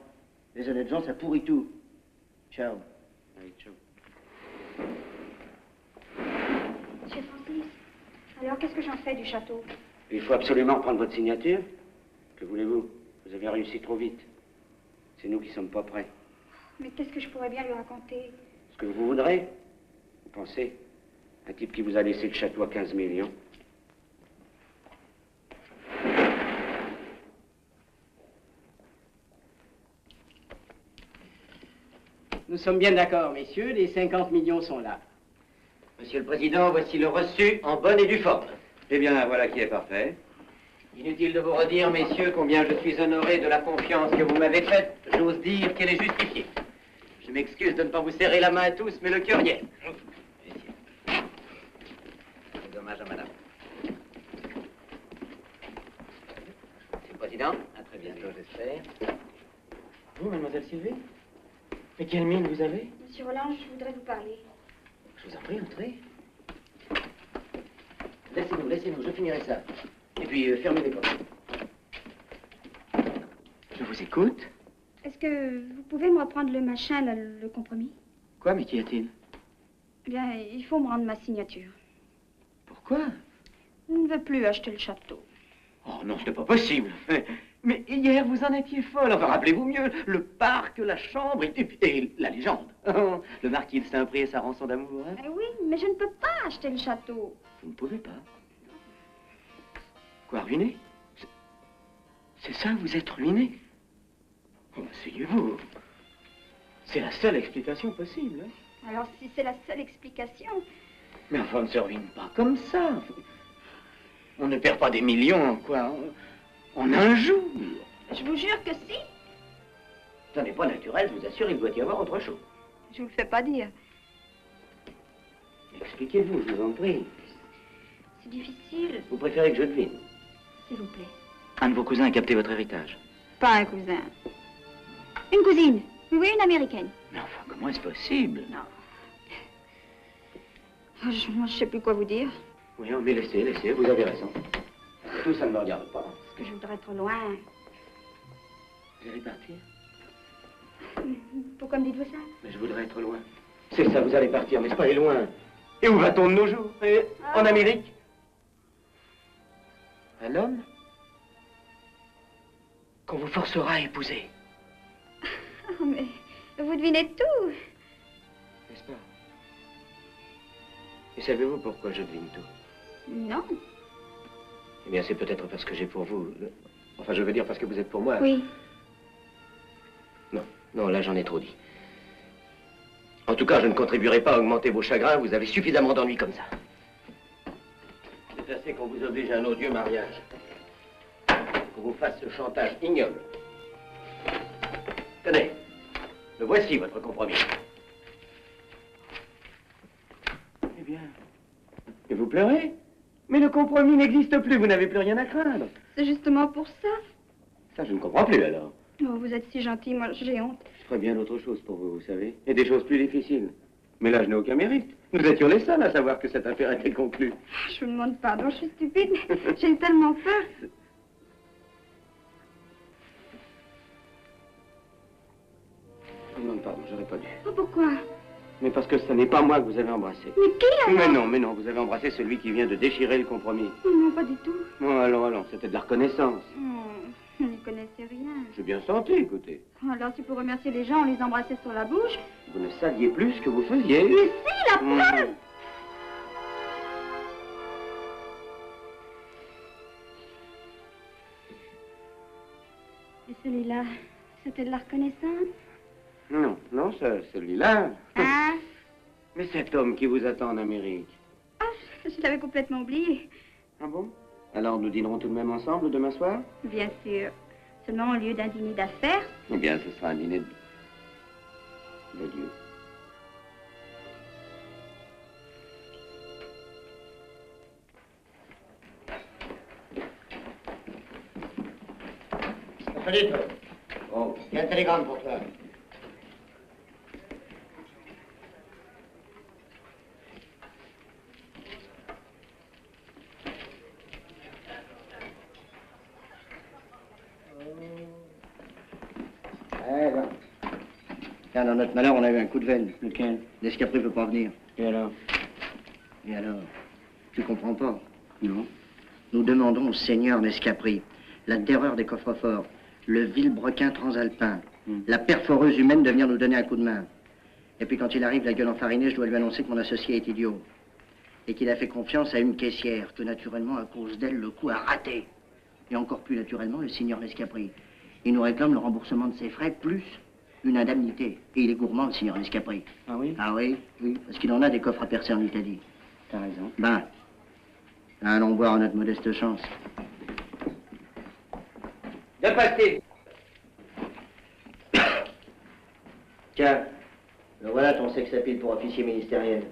Les honnêtes gens, ça pourrit tout. Ciao. Allez, ciao. Monsieur Francis, alors qu'est-ce que j'en fais du château? Il faut absolument prendre votre signature. Que voulez-vous? Vous avez réussi trop vite. C'est nous qui sommes pas prêts. Mais qu'est-ce que je pourrais bien lui raconter? Ce que vous voudrez. Vous pensez? Un type qui vous a laissé le château à 15 millions. Nous sommes bien d'accord, messieurs, les 50 millions sont là. Monsieur le Président, voici le reçu en bonne et due forme. Eh bien, voilà qui est parfait. Inutile de vous redire, messieurs, combien je suis honoré de la confiance que vous m'avez faite. J'ose dire qu'elle est justifiée. Je m'excuse de ne pas vous serrer la main à tous, mais le cœur y est. C'est dommage à madame. Monsieur le Président, à très bientôt, j'espère. Vous, mademoiselle Sylvie? Mais quelle mine vous avez? Monsieur Roland, je voudrais vous parler. Je vous en prie, entrez. Laissez-nous, je finirai ça. Et puis, fermez les portes. Je vous écoute. Est-ce que vous pouvez me reprendre le machin, là, le compromis? Quoi, mais qu'y a-t-il? Eh bien, il faut me rendre ma signature. Pourquoi? Je ne veux plus acheter le château. Oh non, ce n'est pas possible. Mais hier, vous en étiez folle. Enfin, rappelez-vous mieux, le parc, la chambre et la légende. Le marquis de Saint-Prix et sa rançon d'amour, hein? Eh oui, mais je ne peux pas acheter le château. Vous ne pouvez pas. Quoi, ruiné? C'est ça, vous êtes ruiné? Oh, asseyez-vous. C'est la seule explication possible, hein? Alors, si c'est la seule explication... Mais enfin, on ne se ruine pas comme ça. On ne perd pas des millions, quoi, en un jour. Je vous jure que si. Ça n'est pas naturel, je vous assure, il doit y avoir autre chose. Je vous le fais pas dire. Expliquez-vous, je vous en prie. C'est difficile. Vous préférez que je devine? S'il vous plaît. Un de vos cousins a capté votre héritage. Pas un cousin. Une cousine. Oui, une américaine. Mais enfin, comment est-ce possible? Non. Oh, moi, je sais plus quoi vous dire. Oui, mais laissez, vous avez raison. Tout ça ne me regarde pas. Parce que je voudrais être loin. Vous allez partir? Pourquoi me dites-vous ça? Mais je voudrais être loin. C'est ça, vous allez partir, n'est-ce pas? Et loin. Et où va-t-on de nos jours? En Amérique? Un homme qu'on vous forcera à épouser. Oh, mais vous devinez tout. N'est-ce pas? Et savez-vous pourquoi je devine tout? Non. Eh bien, c'est peut-être parce que j'ai pour vous... Enfin, je veux dire parce que vous êtes pour moi. Oui. Non, là, j'en ai trop dit. En tout cas, je ne contribuerai pas à augmenter vos chagrins. Vous avez suffisamment d'ennuis comme ça. C'est assez qu'on vous oblige à un odieux mariage. Qu'on vous fasse ce chantage ignoble. Tenez, le voici, votre compromis. Eh bien, et vous pleurez? Mais le compromis n'existe plus, vous n'avez plus rien à craindre. C'est justement pour ça. Ça, je ne comprends plus, alors. Oh, vous êtes si gentil, moi j'ai honte. Je ferais bien d'autres choses pour vous, vous savez. Et des choses plus difficiles. Mais là, je n'ai aucun mérite. Nous étions les seuls à savoir que cette affaire était conclue. Je vous demande pardon, je suis stupide, mais j'ai eu tellement peur. Je vous demande pardon, j'aurais pas dû. Oh, pourquoi? Mais parce que ce n'est pas moi que vous avez embrassé. Mais qui alors? Mais non, vous avez embrassé celui qui vient de déchirer le compromis. Oh, non, pas du tout. Oh, allons, c'était de la reconnaissance. Je n'y connaissais rien. J'ai bien senti, écoutez. Alors, si pour remercier les gens, on les embrassait sur la bouche. Vous ne saviez plus ce que vous faisiez. Mais si, la preuve! Et celui-là, c'était de la reconnaissance? Non, celui-là. Hein? Mais cet homme qui vous attend en Amérique. Ah, je l'avais complètement oublié. Ah bon? Alors nous dînerons tout de même ensemble demain soir? Bien sûr. Seulement au lieu d'un dîner d'affaires. Eh bien, ce sera un dîner de Dieu. Salut, toi. Oh. Il y a un télégramme pour toi. Tiens, dans notre malheur, on a eu un coup de veine. Lequel? L'escapri ne peut pas venir. Et alors? Et alors? Tu comprends pas? Non. Nous demandons au seigneur Nescapri la terreur des coffres-forts, le vilebrequin transalpin, la perforeuse humaine de venir nous donner un coup de main. Et puis quand il arrive, la gueule enfarinée, je dois lui annoncer que mon associé est idiot. Et qu'il a fait confiance à une caissière, que naturellement, à cause d'elle, le coup a raté. Et encore plus naturellement, le seigneur Nescapri. Il nous réclame le remboursement de ses frais, plus une indemnité. Et il est gourmand, le seigneur Nescapri. Ah oui? Ah oui, parce qu'il en a des coffres à percer en Italie. T'as raison. Ben, allons boire à notre modeste chance. De pastis. Tiens, le voilà ton sex appeal pour officier ministériel.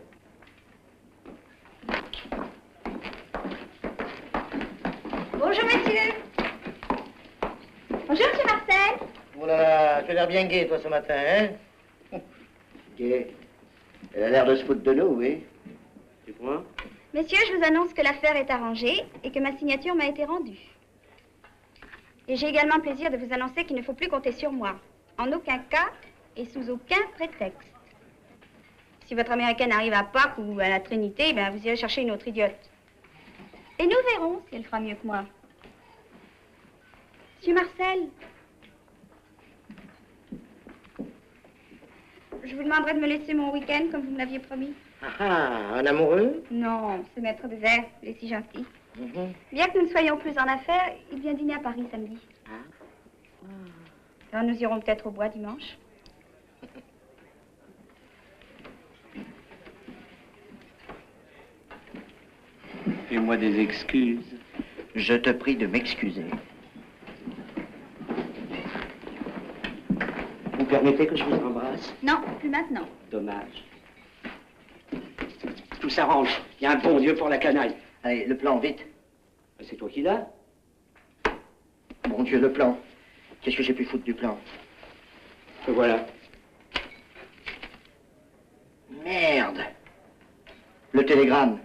Bonjour, messieurs. Bonjour, monsieur Marcel. Oh là là, tu as l'air bien gai, toi, ce matin, hein? Gai. Elle a l'air de se foutre de nous, oui. Tu crois? Messieurs, je vous annonce que l'affaire est arrangée et que ma signature m'a été rendue. Et j'ai également le plaisir de vous annoncer qu'il ne faut plus compter sur moi. En aucun cas et sous aucun prétexte. Si votre américaine arrive à Pâques ou à la Trinité, ben vous irez chercher une autre idiote. Et nous verrons si elle fera mieux que moi. Monsieur Marcel, je vous demanderai de me laisser mon week-end comme vous me l'aviez promis. Ah, un amoureux? Non, ce maître des airs, il est si gentil. Bien que nous ne soyons plus en affaires, il vient dîner à Paris samedi. Alors nous irons peut-être au bois dimanche. Fais-moi des excuses. Je te prie de m'excuser. Vous permettez que je vous embrasse? Non, plus maintenant. Dommage. Tout s'arrange. Il y a un bon Dieu pour la canaille. Allez, le plan, vite. C'est toi qui l'as? Mon Dieu, le plan. Qu'est-ce que j'ai pu foutre du plan? Te voilà. Merde. Le télégramme.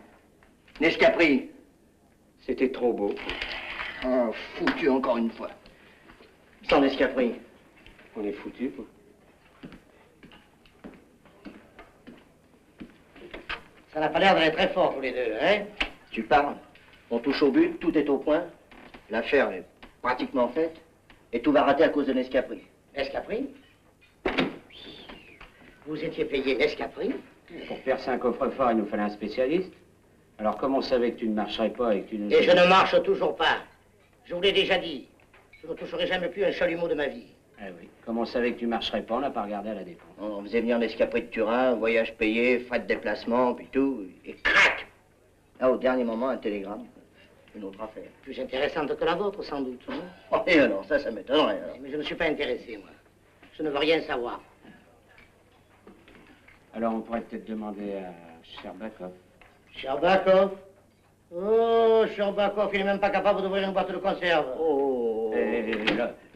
Nescapri. C'était trop beau. Oh, foutu encore une fois. Sans Nescapri. On est foutu, quoi. Ça n'a pas l'air d'aller très fort tous les deux, hein? Tu parles. On touche au but, tout est au point. L'affaire est pratiquement faite. Et tout va rater à cause de Nescapri. Nescapri? Vous étiez payé Nescapri? Pour percer un coffre-fort, il nous fallait un spécialiste. Alors, comme on savait que tu ne marcherais pas et que tu ne... Et je ne marche toujours pas. Je vous l'ai déjà dit. Je ne toucherai jamais plus un chalumeau de ma vie. Ah oui. Comme on savait que tu ne marcherais pas, on n'a pas regardé à la dépense. On faisait venir Nescapri de Turin, voyage payé, frais de déplacement, puis tout. Et crac! Là, au dernier moment, un télégramme. Une autre affaire. Plus intéressante que la vôtre, sans doute. Hein? Oh, et alors, ça m'étonnerait. Mais je ne suis pas intéressé, moi. Je ne veux rien savoir. Alors, on pourrait peut-être demander à Sherbakov. Sherbakov? Oh, Sherbakov, il n'est même pas capable d'ouvrir une boîte de conserve. Oh!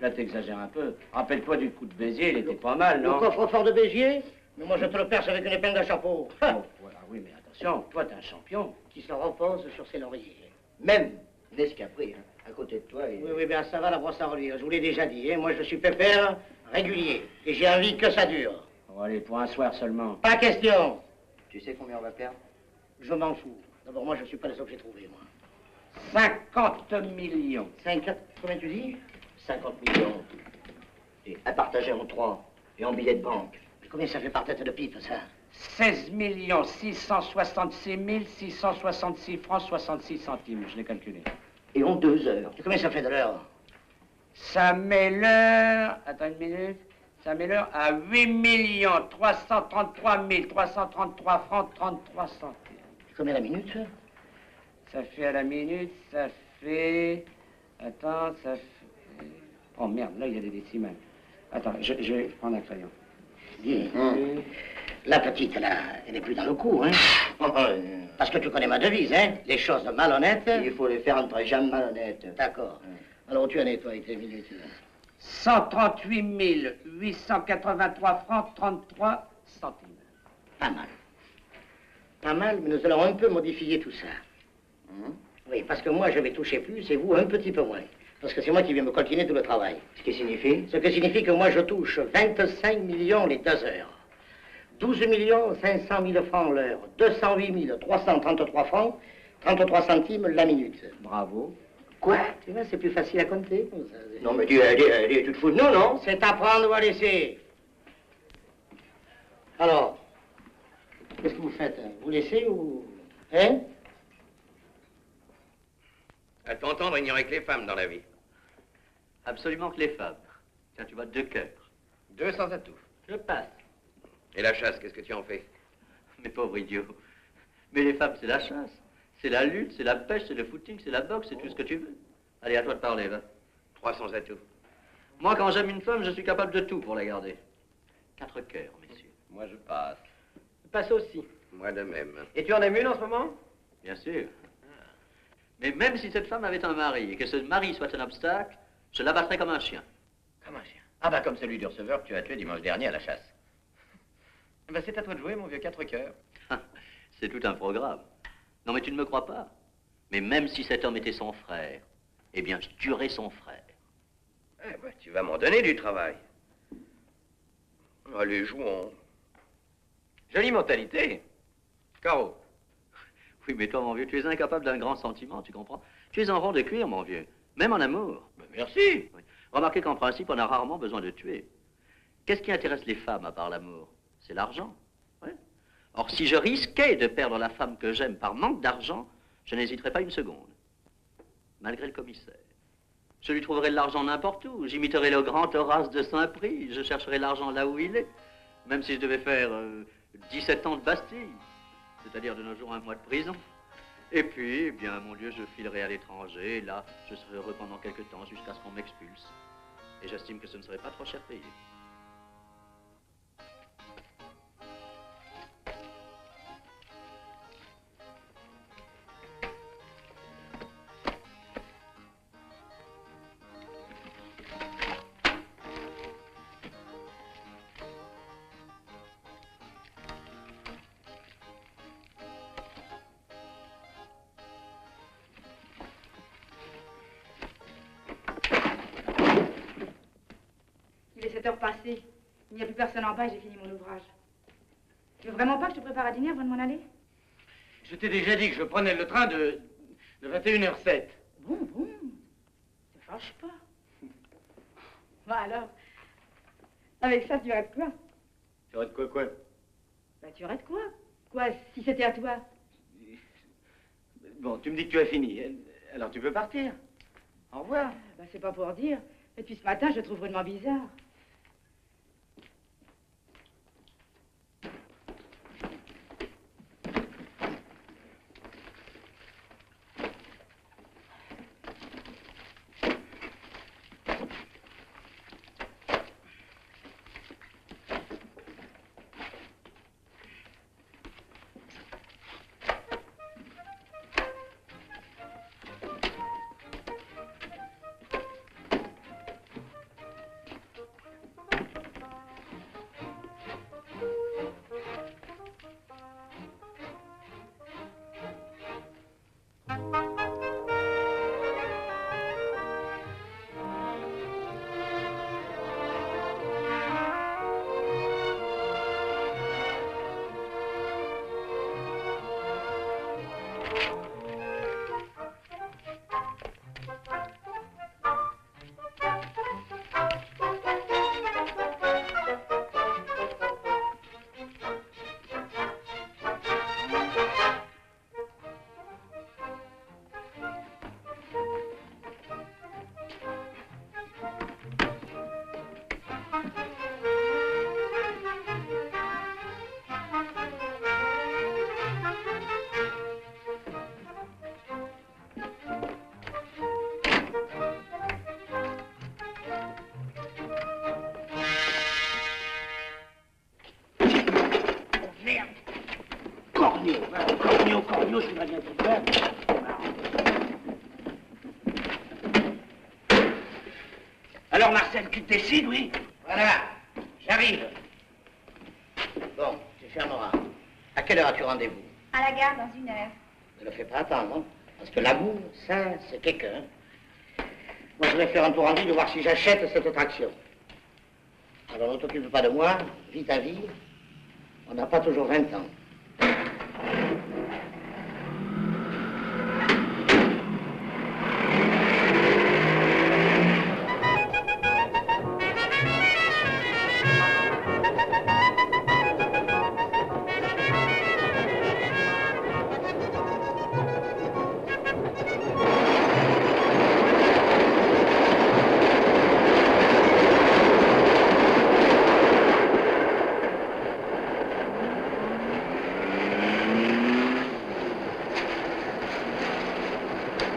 Là, t'exagères un peu. Rappelle-toi du coup de Béziers, il était pas mal, non? Le coffre-fort de Béziers? Mais moi, je te le perce avec une épingle à chapeau. Oh, voilà, oui, mais attention, toi, t'es un champion. Qui se repose sur ses lauriers. Même Nescapri, hein, à côté de toi. Et... Oui, bien ça va la brosse à reluire. Je vous l'ai déjà dit. Hein. Moi, je suis pépère, régulier. Et j'ai envie que ça dure. Oh, allez, pour un soir seulement. Pas question. Tu sais combien on va perdre? Je m'en fous. D'abord, moi, je ne suis pas les objets trouvés, moi. 50 millions. 50, combien tu dis? 50 millions. Et à partager en 3. Et en billets de banque. Mais combien ça fait par tête de pipe, ça? 16 666 666 francs 66 centimes, je l'ai calculé. Et en 2 heures. Et combien ça fait de l'heure? Ça met l'heure... Attends une minute. Ça met l'heure à 8 333 333 francs 33 centimes. Et combien la minute? Ça fait à la minute, ça fait... Attends, ça fait... Oh merde, là il y a des décimales. Attends, je vais prendre un crayon. Dis, la petite, là, elle n'est plus dans le coup, hein? Parce que tu connais ma devise, hein? Les choses malhonnêtes... Il faut les faire entre jamais malhonnêtes. D'accord. Alors, tu en es, toi, avec tes minutes, là? 138 883 francs 33 centimes. Pas mal. Pas mal, mais nous allons un peu modifier tout ça. Oui, parce que moi, je vais toucher plus et vous, un petit peu moins. Parce que c'est moi qui viens me coltiner tout le travail. Ce qui signifie? Ce qui signifie que moi, je touche 25 millions les 2 heures. 12 500 000 francs l'heure. 208 333 francs, 33 centimes la minute. Bravo. Quoi? Tu vois, c'est plus facile à compter comme ça. Non, mais dis, tu te fous de nous, non? C'est à prendre ou à laisser. Alors, qu'est-ce que vous faites? Vous laissez ou... Hein? À t'entendre, il n'y aurait que les femmes dans la vie. Absolument que les femmes. Tiens, tu vois, 2 cœurs. 200 atouts. Je passe. Et la chasse, qu'est-ce que tu en fais? Mais pauvre idiot. Mais les femmes, c'est la chasse. C'est la lutte, c'est la pêche, c'est le footing, c'est la boxe, c'est tout ce que tu veux. Allez, à toi de parler, va. 300 atouts. Moi, quand j'aime une femme, je suis capable de tout pour la garder. 4 cœurs, messieurs. Moi, je passe. Je passe aussi. Moi de même. Et tu en aimes une en ce moment? Bien sûr. Mais même si cette femme avait un mari et que ce mari soit un obstacle, je l'abattrais comme un chien. Comme un chien? Ah bah comme celui du receveur que tu as tué dimanche dernier à la chasse. Eh ben, c'est à toi de jouer, mon vieux 4 cœurs. C'est tout un programme. Non, mais tu ne me crois pas. Mais même si cet homme était son frère, eh bien, je tuerais son frère. Eh ben, tu vas m'en donner du travail. Allez, jouons. Jolie mentalité. Carreau. Oui, mais toi, mon vieux, tu es incapable d'un grand sentiment, tu comprends? Tu es un rond de cuir, mon vieux. Même en amour. Ben, merci. Oui. Remarquez qu'en principe, on a rarement besoin de tuer. Qu'est-ce qui intéresse les femmes à part l'amour? C'est l'argent. Oui. Or, si je risquais de perdre la femme que j'aime par manque d'argent, je n'hésiterais pas une seconde. Malgré le commissaire. Je lui trouverai de l'argent n'importe où. J'imiterai le grand Horace de Saint-Prix. Je chercherai l'argent là où il est. Même si je devais faire 17 ans de Bastille. C'est-à-dire de nos jours 1 mois de prison. Et puis, eh bien, mon Dieu, je filerai à l'étranger. Et là, je serai heureux pendant quelque temps jusqu'à ce qu'on m'expulse. Et j'estime que ce ne serait pas trop cher payé. heures passées. Il n'y a plus personne en bas et j'ai fini mon ouvrage. Tu veux vraiment pas que je te prépare à dîner avant de m'en aller? Je t'ai déjà dit que je prenais le train de 21h07. Bon, te fâche pas. Bon alors, avec ça, tu aurais de quoi? Tu aurais de quoi? Bah tu aurais de quoi? Quoi, si c'était à toi? Bon, tu me dis que tu as fini. Alors tu peux partir. Au revoir. Bah c'est pas pour dire. Et puis ce matin, je te trouve vraiment bizarre. Cornio, je voudrais bien te faire. Alors, Marcel, tu te décides, oui? Voilà, j'arrive. Bon, tu fermeras. À quelle heure as-tu rendez-vous? À la gare dans 1 heure. Ne le fais pas attendre, hein? Parce que l'amour, ça, c'est quelqu'un. Moi, je vais faire un tour en ville de voir si j'achète cette attraction. Alors, ne t'occupe pas de moi, vis ta vie. On n'a pas toujours 20 ans.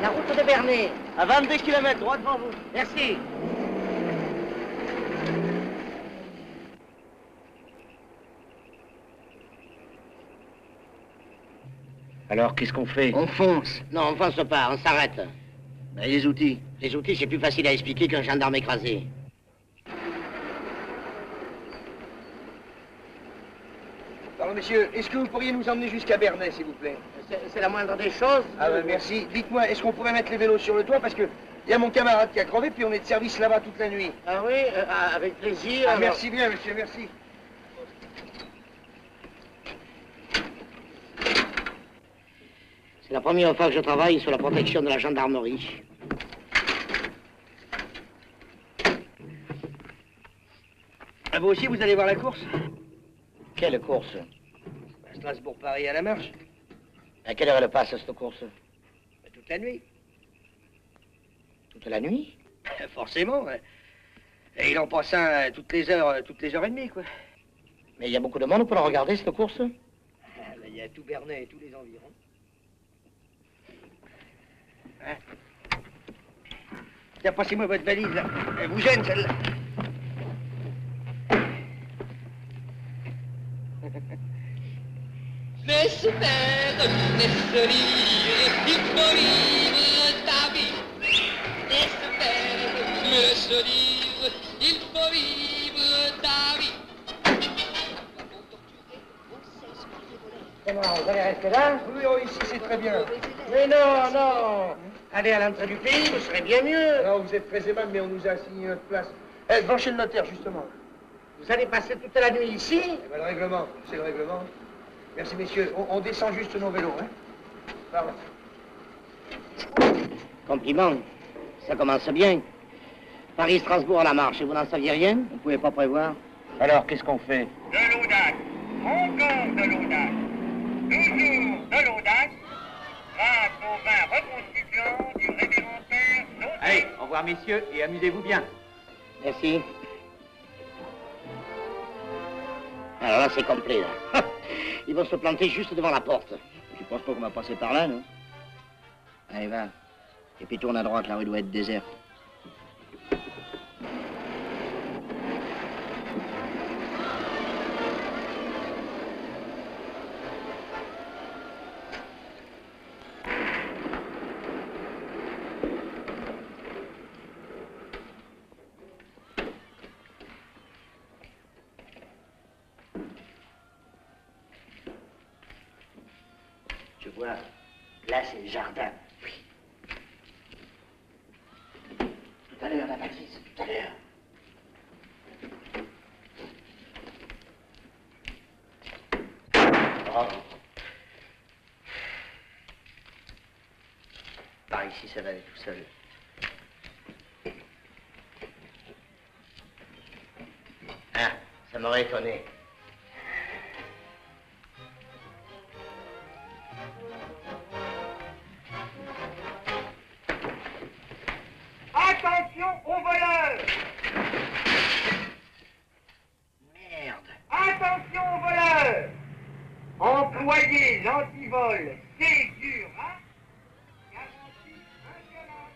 La route de Bernay. À 22 km, droit devant vous. Merci. Alors, qu'est-ce qu'on fait? On fonce. Non, on fonce pas, on s'arrête. Ben, les outils. Les outils, c'est plus facile à expliquer qu'un gendarme écrasé. Alors, monsieur, est-ce que vous pourriez nous emmener jusqu'à Bernay, s'il vous plaît? C'est la moindre des choses. Ah ben, merci. Dites-moi, est-ce qu'on pourrait mettre les vélos sur le toit? Parce que il y a mon camarade qui a crevé, puis on est de service là-bas toute la nuit. Ah oui, avec plaisir. Ah, alors... merci bien, monsieur, merci. C'est la première fois que je travaille sous la protection de la gendarmerie. Ah, vous aussi, vous allez voir la course? Quelle course? Strasbourg-Paris à la marche. À quelle heure elle passe, cette course? Toute la nuit. Toute la nuit? Forcément. Ouais. Et il en passe un toutes les heures et demie, quoi. Mais il y a beaucoup de monde pour la regarder, cette course? Il y a tout Bernay et tous les environs. Hein? Tiens, passez-moi votre valise, là. Elle vous gêne, celle-là. Laisse faire, laisse rire, il faut vivre ta vie. Laisse faire, laisse rire, il faut vivre ta vie. Comment, vous allez rester là? Oui, oh, ici, c'est très bien. Mais non, non. Allez à l'entrée du pays, vous serez bien mieux. Non, vous êtes très aimable, mais on nous a assigné notre place. Devant chez le notaire, justement. Vous allez passer toute la nuit ici? Eh ben, le règlement, c'est le règlement. Merci, messieurs. On descend juste nos vélos, hein. Pardon. Compliment. Ça commence bien. Paris-Strasbourg à la marche, et vous n'en saviez rien? Vous ne pouvez pas prévoir? Alors, qu'est-ce qu'on fait? De l'audace, encore de l'audace, toujours de l'audace, grâce au vin reconstituant du révérend père Joseph. Allez, au revoir messieurs, et amusez-vous bien. Merci. Alors là, c'est complet, là. Ils vont se planter juste devant la porte. Je pense pas qu'on va passer par là, non? Allez, va. Et puis tourne à droite, la rue doit être déserte. Tu vois, là, c'est le jardin. Oui. Tout à l'heure, la valise, tout à l'heure. Oh. Par ici, ça va aller tout seul. Ah, ça m'aurait étonné. Attention aux voleurs! Merde! Attention aux voleurs! Employez l'antivol Ségura, garantie inviolable.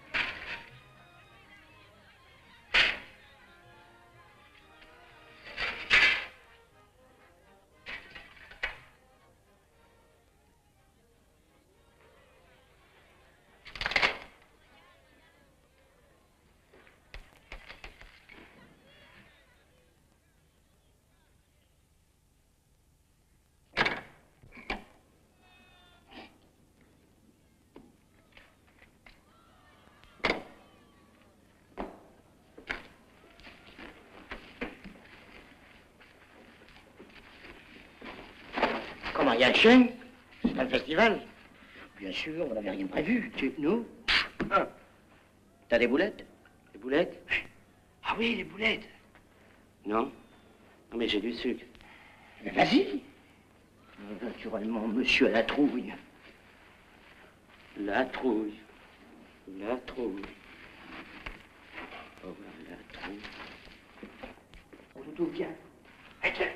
Comment, il y a un chien? C'est un festival? Bien sûr, vous n'avez rien prévu. Nous? Ah. T'as des boulettes? Les boulettes? Ah oui, les boulettes. Non. Non, mais j'ai du sucre. Mais vas-y. Naturellement, monsieur à la trouille. La trouille. La trouille. Oh, la trouille. Tout bien. Tiens.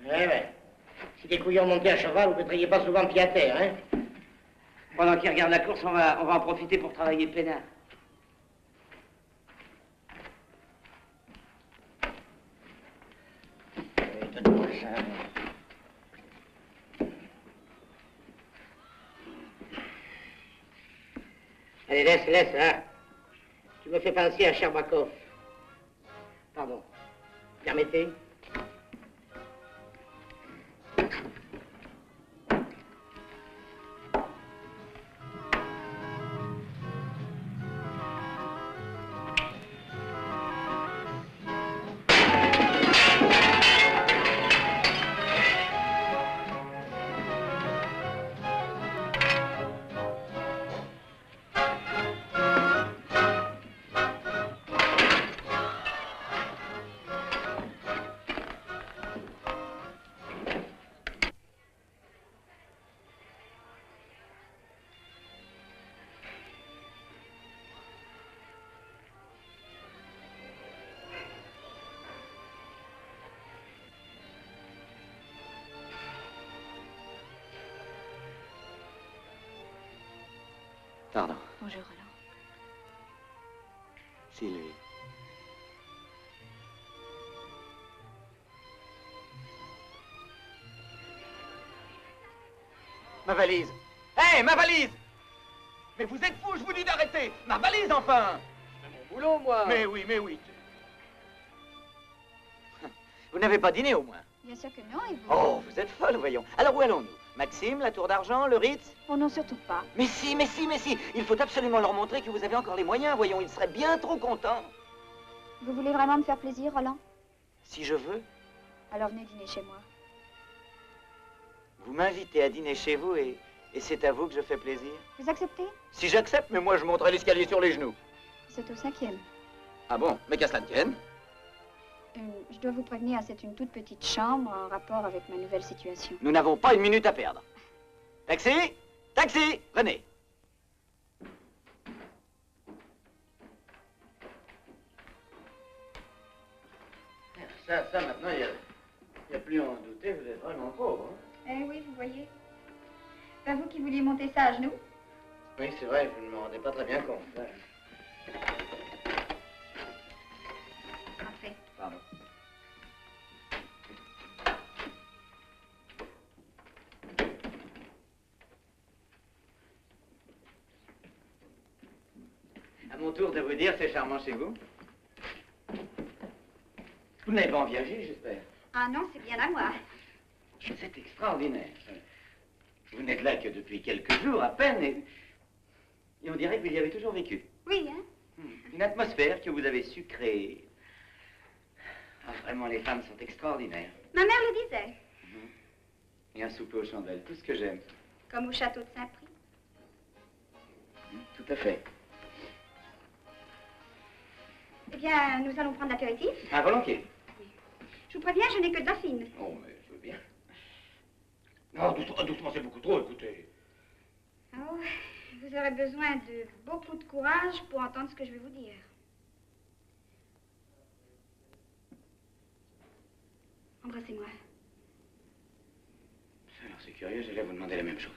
Ouais. Si des couillons montaient à cheval, vous ne mettriez pas souvent pied à terre, hein? Pendant qu'ils regardent la course, on va en profiter pour travailler peinard. Donne-moi ça. Allez, laisse, hein. Tu me fais penser à Sherbakov. Pardon. Permettez? Pardon. Bonjour, Roland. Sylvie. Ma valise. Hé, ma valise! Mais vous êtes fous, je vous dis d'arrêter! Ma valise, enfin! C'est mon boulot, moi. Mais oui, mais oui. Vous n'avez pas dîné, au moins? Bien sûr que non, et vous? Oh, vous êtes folle, voyons. Alors, où allons-nous? Maxime, la Tour d'Argent, le Ritz? Oh non, surtout pas. Mais si, mais si, mais si. Il faut absolument leur montrer que vous avez encore les moyens. Voyons, ils seraient bien trop contents. Vous voulez vraiment me faire plaisir, Roland? Si je veux. Alors venez dîner chez moi. Vous m'invitez à dîner chez vous et c'est à vous que je fais plaisir. Vous acceptez? Si j'accepte, mais moi je monterai l'escalier sur les genoux. C'est au 5e. Ah bon? Mais qu'à cela ne tienne. Je dois vous prévenir, c'est une toute petite chambre en rapport avec ma nouvelle situation. Nous n'avons pas une minute à perdre. Taxi? Taxi! Venez. Ça, maintenant, il n'y a plus à en douter, vous êtes vraiment pauvre. Hein? Eh oui, vous voyez. C'est vous qui vouliez monter ça à genoux? Oui, c'est vrai, je ne me rendais pas très bien compte. Ouais. Entrez. Pardon. À mon tour de vous dire, c'est charmant chez vous. Vous n'avez pas envie d'agir, j'espère. Ah non, c'est bien à moi. C'est extraordinaire. Vous n'êtes là que depuis quelques jours à peine et on dirait que vous y avez toujours vécu. Oui, hein? Une atmosphère que vous avez su créer. Ah, vraiment, les femmes sont extraordinaires. Ma mère le disait. Et un souper aux chandelles, tout ce que j'aime. Comme au château de Saint-Prix. Tout à fait. Eh bien, nous allons prendre l'apéritif. Ah, volontiers. Je vous préviens, je n'ai que de la fine. Oh, mais je veux bien. Non, doucement, doucement, c'est beaucoup trop, écoutez. Oh, vous aurez besoin de beaucoup de courage pour entendre ce que je vais vous dire. Embrassez-moi. Alors, c'est curieux, j'allais vous demander la même chose.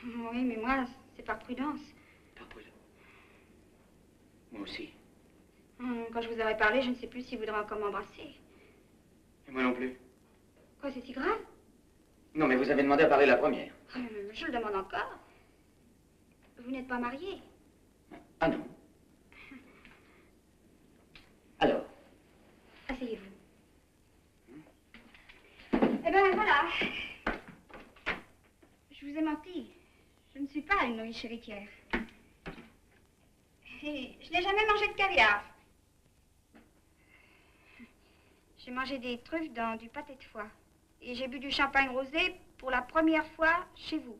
Oui, mais moi, c'est par prudence. Par prudence. Moi aussi. Quand je vous aurai parlé, je ne sais plus si vous voudrez encore m'embrasser. Et moi non plus. Quoi, c'est si grave? Non, mais vous avez demandé à parler la première. Je le demande encore. Vous n'êtes pas marié? Ah non. Alors? Asseyez-vous. Eh ben voilà. Je vous ai menti. Je ne suis pas une riche héritière. Et je n'ai jamais mangé de caviar. J'ai mangé des truffes dans du pâté de foie. Et j'ai bu du champagne rosé pour la première fois chez vous.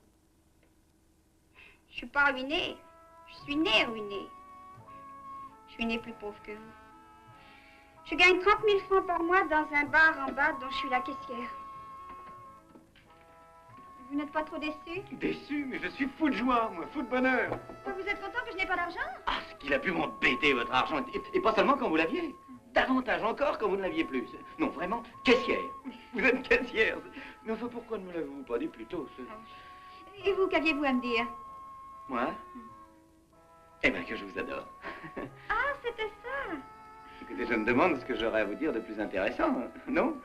Je suis pas ruinée. Je suis née ruinée. Je suis née plus pauvre que vous. Je gagne 30 000 francs par mois dans un bar en bas dont je suis la caissière. Vous n'êtes pas trop déçu? Déçu, mais je suis fou de joie, moi, fou de bonheur. Vous êtes content que je n'ai pas d'argent? Ah, ce qu'il a pu m'embêter, votre argent. Et pas seulement quand vous l'aviez. Davantage encore quand vous ne l'aviez plus. Non, vraiment, caissière. Vous êtes caissière. Mais enfin, pourquoi ne me l'avez-vous pas dit plus tôt? Et vous, qu'aviez-vous à me dire? Moi? Eh bien, que je vous adore. Ah, c'était ça. Écoutez, je me demande ce que j'aurais à vous dire de plus intéressant, non?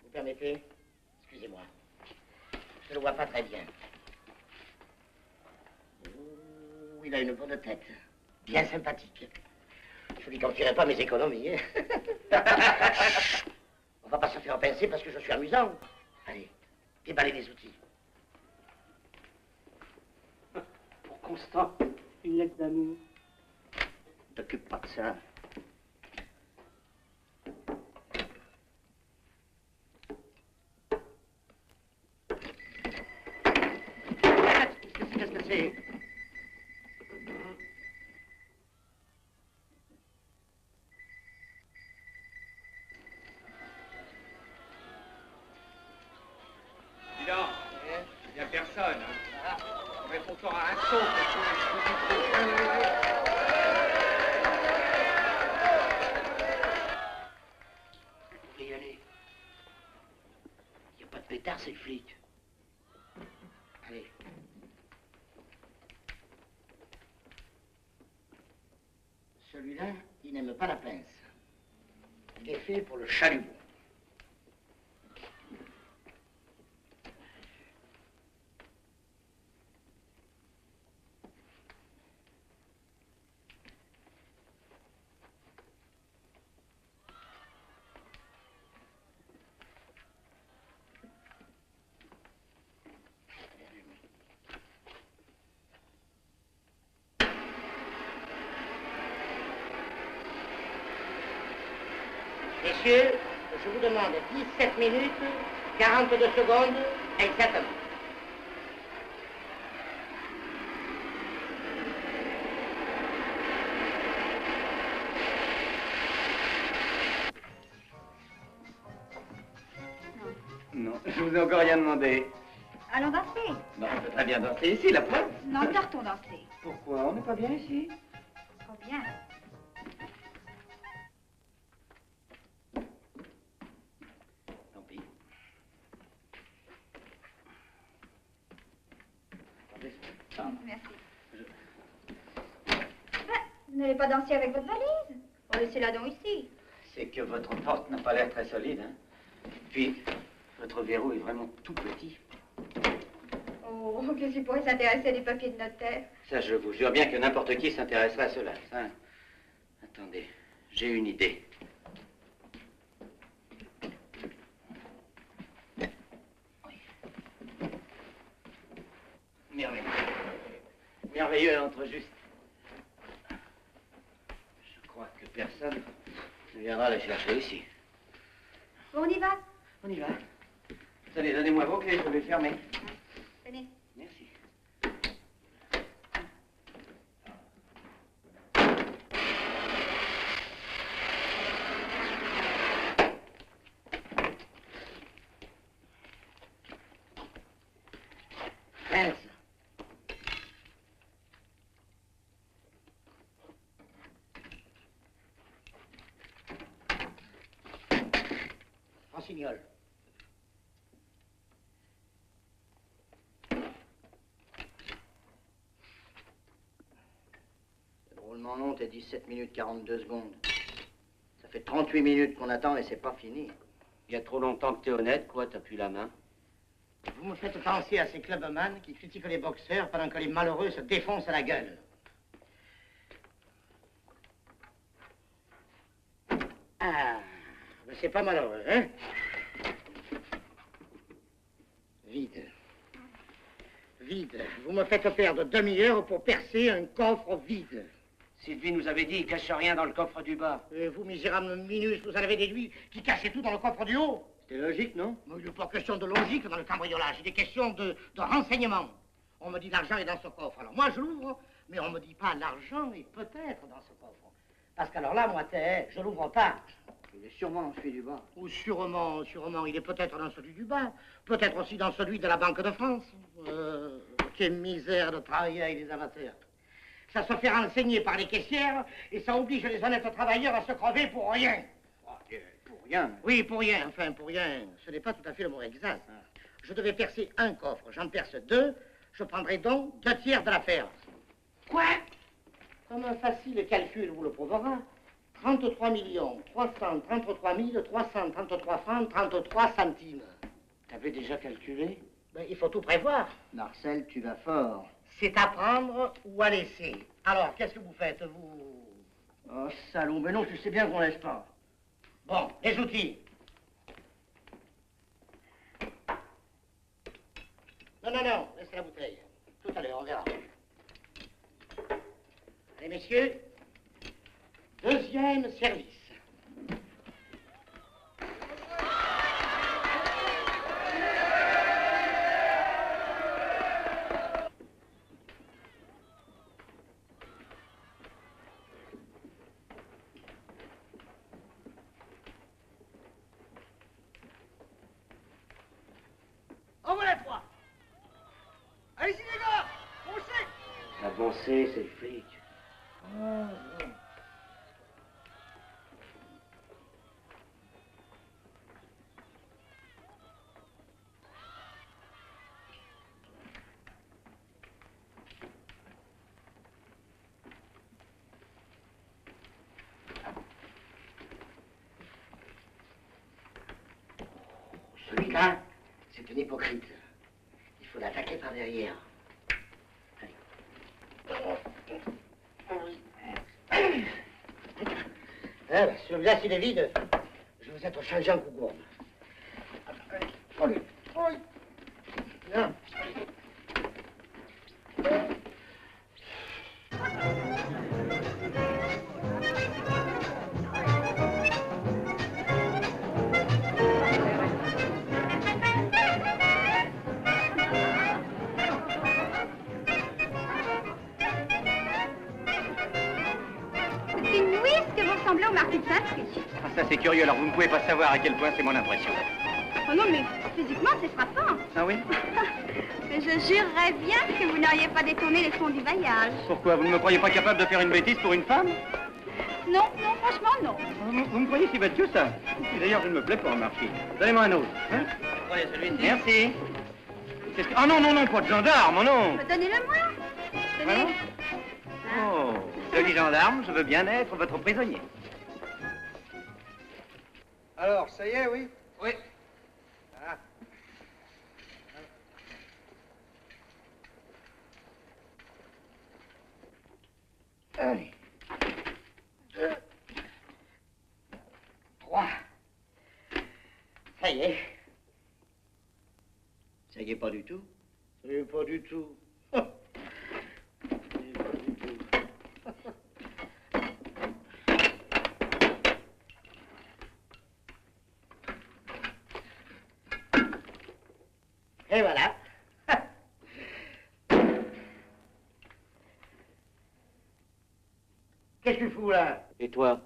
Vous permettez? Excusez-moi. Je ne le vois pas très bien. Ouh, il a une bonne tête. Bien sympathique. Je ne lui confierai pas mes économies. Hein. On va pas se faire pincer parce que je suis amusant. Allez, déballez les outils. Pour Constant, une lettre d'amour. T'occupe pas de ça. Qu'est-ce que c'est? Dis donc, il n'y a personne. Hein. On répond encore à un saut. Vous pouvez y aller. Il n'y a pas de pétard, c'est le flic. Allez. Celui-là, il n'aime pas la pince. Il est fait pour le chalumeau. messieurs, je vous demande 17 minutes, 42 secondes, exactement. Non, je vous ai encore rien demandé. Allons danser. Non, on peut très bien danser ici, la preuve. Non, sortons danser. Pourquoi? On n'est pas bien ici. Oh bien. Tant pis. Attendez. Ah. Merci. Vous n'allez pas danser avec votre valise? Oh, laissez-la donc ici. C'est que votre porte n'a pas l'air très solide, hein. Puis, votre verrou est vraiment tout petit. Oh, qu'est-ce qui pourrait s'intéresser à des papiers de notaire? Ça, je vous jure bien que n'importe qui s'intéresserait à cela. Ça... Attendez, j'ai une idée. Merveilleux. Merveilleux, elle entre juste. Je crois que personne ne viendra la chercher ici. Bon, on y va. On y va. Tenez, donnez-moi vos clés, je vais fermer. Tenez. Merci. Rossignol. C'est drôlement long, t'es 17 minutes 42 secondes. Ça fait 38 minutes qu'on attend et c'est pas fini. Il y a trop longtemps que t'es honnête, quoi, t'as plus la main. Vous me faites penser à ces clubman qui critiquent les boxeurs pendant que les malheureux se défoncent à la gueule. Ah, mais c'est pas malheureux, hein? Vide. Vide. Vous me faites perdre demi-heure pour percer un coffre vide. Sylvie nous avait dit, il cache rien dans le coffre du bas. Et vous, misérable minus, vous en avez déduit qui cachait tout dans le coffre du haut. C'était logique, non? Mais il n'est pas question de logique dans le cambriolage, il est question de renseignement. On me dit l'argent est dans ce coffre. Alors moi, je l'ouvre, mais on me dit pas l'argent est peut-être dans ce coffre. Parce qu'alors là, moi, je l'ouvre pas. Il est sûrement dans celui du bas. Ou sûrement, il est peut-être dans celui du bas. Peut-être aussi dans celui de la Banque de France. Quelle misère de travailler avec les amateurs. Ça se fait renseigner par les caissières et ça oblige les honnêtes travailleurs à se crever pour rien. Pour rien? Oui, pour rien, enfin pour rien. Ce n'est pas tout à fait le mot exact. Je devais percer un coffre, j'en perce deux. Je prendrai donc 2/3 de l'affaire. Quoi? Comme un facile calcul vous le prouvera. 33 333 333 francs 33 centimes. T'avais déjà calculé? Ben, il faut tout prévoir. Marcel, tu vas fort. C'est à prendre ou à laisser. Alors, qu'est-ce que vous faites, vous? Oh, salaud, mais non, tu sais bien qu'on laisse pas. Bon, les outils. Non, laissez la bouteille. Tout à l'heure, on verra. Allez, messieurs, deuxième service. En voilà 3. Allez-y les gars, foncez. Avancer, c'est le flic. Celui-là, c'est un hypocrite. Il faut l'attaquer par derrière. Ah, celui-là, s'il est vide, je vais vous être changé en cougourde. Allez. Là. ressemblait au marquis de Saint-Prix. Ah, ça c'est curieux, alors vous ne pouvez pas savoir à quel point c'est mon impression. Oh non, mais physiquement, c'est frappant. Ah oui? Mais je jurerais bien que vous n'auriez pas détourné les fonds du bailliage. Pourquoi? Vous ne me croyez pas capable de faire une bêtise pour une femme? Non, non, franchement, non. Vous me croyez si bête que ça? Et d'ailleurs, je ne me plais pas, remarquez. Donnez-moi un autre. Hein? Prenez celui-ci. Merci. Ah non, non, non, pas de gendarme, non. Donnez-le-moi. Tenez. Oh, joli gendarme, je veux bien être votre prisonnier. Alors, ça y est, oui? Oui. Ah. Allez. 2, 3. Ça y est. Ça y est pas du tout. Ça y est pas du tout. Et voilà. Qu'est-ce que tu fous là? Et toi?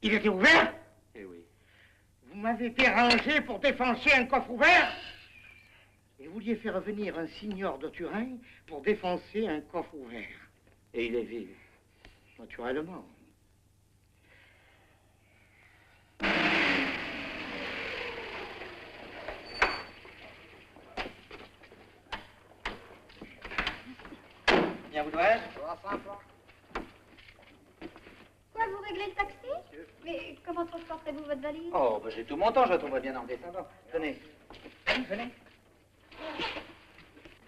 Il était ouvert? Eh oui. Vous m'avez dérangé pour défoncer un coffre ouvert? Et vous vouliez faire venir un signor de Turin pour défoncer un coffre ouvert? Et il est vide. Naturellement. Bien, vous dois-je? Quoi, vous réglez le taxi? Mais comment transporterez-vous votre valise? Oh, bah, j'ai tout mon temps, je la trouverai bien en descendant. Tenez. Venez.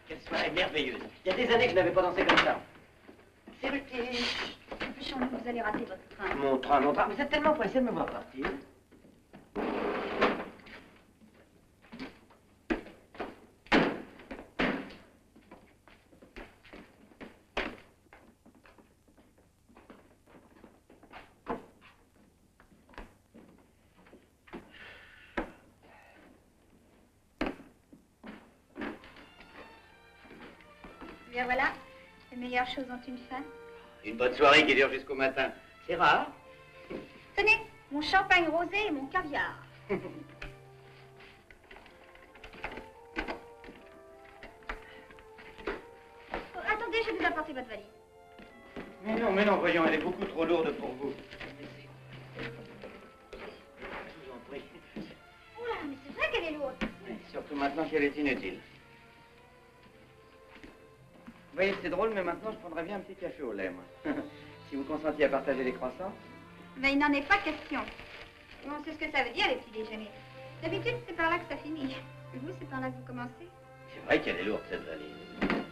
Quelle soirée merveilleuse. Il y a des années que je n'avais pas dansé comme ça. C'est routier. Dépêchons-nous, vous allez rater votre train. Mon train. Vous êtes tellement pressé de me voir partir. Bien voilà, les meilleures choses ont une fin. Une bonne soirée qui dure jusqu'au matin. C'est rare. Tenez, mon champagne rosé et mon caviar. Oh, attendez, je vais vous apporter votre valise. Mais non, voyons, elle est beaucoup trop lourde pour vous. Je vous en prie. Oula, mais c'est vrai qu'elle est lourde. Surtout maintenant qu'elle est inutile. Vous voyez, c'est drôle, mais maintenant, je prendrais bien un petit café au lait, moi. Si vous consentiez à partager les croissants. Mais il n'en est pas question. On sait ce que ça veut dire, les petits déjeuners. D'habitude, c'est par là que ça finit. Et vous, c'est par là que vous commencez. C'est vrai qu'elle est lourde, cette valise.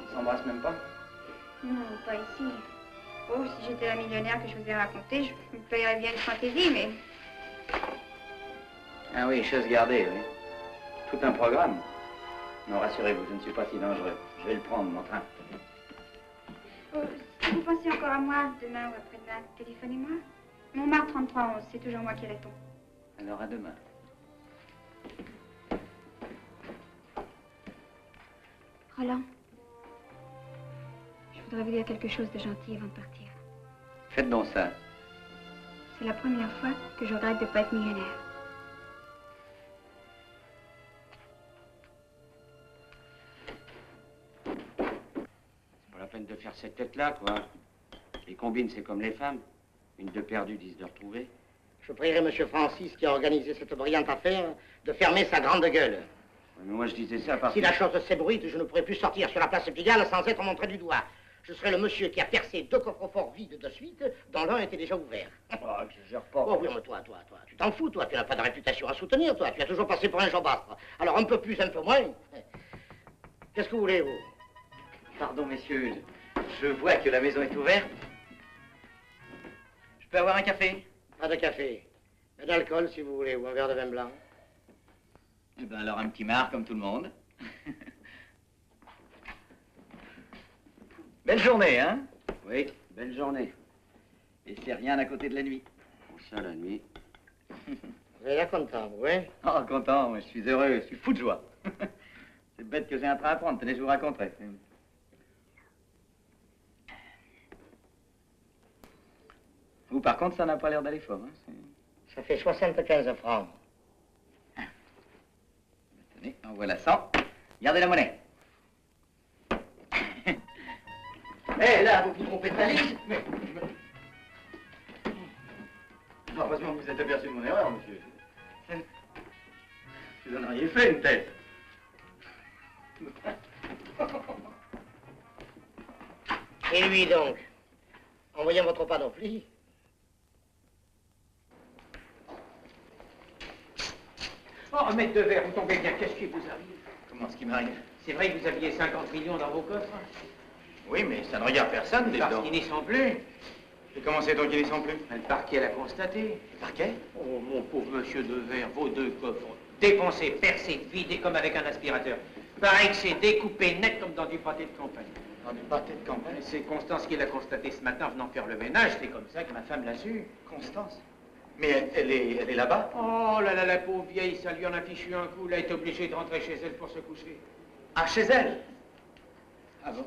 On s'embrasse même pas? Non, pas ici. Oh, si j'étais la millionnaire que je vous ai raconté, je me payerais bien une fantaisie, mais... Ah oui, chose gardée, oui. Tout un programme. Non, rassurez-vous, je ne suis pas si dangereux. Je vais le prendre, mon train. Oh, si vous pensez encore à moi, demain ou après-demain, téléphonez-moi. Montmartre 3311, c'est toujours moi qui réponds. Alors, à demain. Roland, je voudrais vous dire quelque chose de gentil avant de partir. Faites donc ça. C'est la première fois que je regrette de ne pas être millionnaire. C'est pas la peine de faire cette tête-là, quoi. Les combines, c'est comme les femmes. Une de perdue, 10 de retrouvée. Je prierai M. Francis, qui a organisé cette brillante affaire, de fermer sa grande gueule. Mais moi, je disais ça parce Si que... la chose s'ébruite, je ne pourrai plus sortir sur la place Pigalle sans être montré du doigt. Je serai le monsieur qui a percé 2 coffres-forts vides de suite, dont l'un était déjà ouvert. Oh, je gère pas. Oh oui, mais toi, tu t'en fous, toi. Tu n'as pas de réputation à soutenir, toi. Tu as toujours passé pour un jambastre. Alors un peu plus, un peu moins. Qu'est-ce que vous voulez, vous? Pardon, messieurs, je vois que la maison est ouverte. Je peux avoir un café? Pas de café. Mais d'alcool, si vous voulez, ou un verre de vin blanc. Eh bien, alors un petit marc, comme tout le monde. Belle journée, hein? Oui, belle journée. Et c'est rien à côté de la nuit. Ça, la nuit. Vous avez l'air content, vous, hein? Oh, content, je suis heureux, je suis fou de joie. C'est bête que j'ai un train à prendre, tenez, je vous raconterai. Vous, par contre, ça n'a pas l'air d'aller fort. Hein, ça fait 75 francs. Tenez, en voilà 100. Gardez la monnaie. Hé, là, vous vous trompez de valise. Mais... Heureusement que vous êtes aperçu de mon erreur, monsieur. Vous en auriez fait une tête. Et lui donc, en voyant votre panoplie. Oh, maître de verre, vous tombez bien, qu'est-ce qui vous arrive? Comment ce qui m'arrive? C'est vrai que vous aviez 50 millions dans vos coffres? Oui, mais ça ne regarde personne, parce qu'ils n'y sont plus. Et comment c'est donc qu'ils n'y sont plus? Le parquet l'a constaté. Le parquet? Oh, mon pauvre monsieur de verre, vos 2 coffres, dépensés, percés, vidés comme avec un aspirateur. Pareil que c'est découpé net comme dans du pâté de campagne. Dans du pâté de campagne? C'est Constance qui l'a constaté ce matin en venant faire le ménage, c'est comme ça que ma femme l'a su. Constance? Mais elle est là-bas? Oh là là, la pauvre vieille, ça lui en a fichu un coup. Elle a été obligée de rentrer chez elle pour se coucher. Ah, chez elle? Ah bon?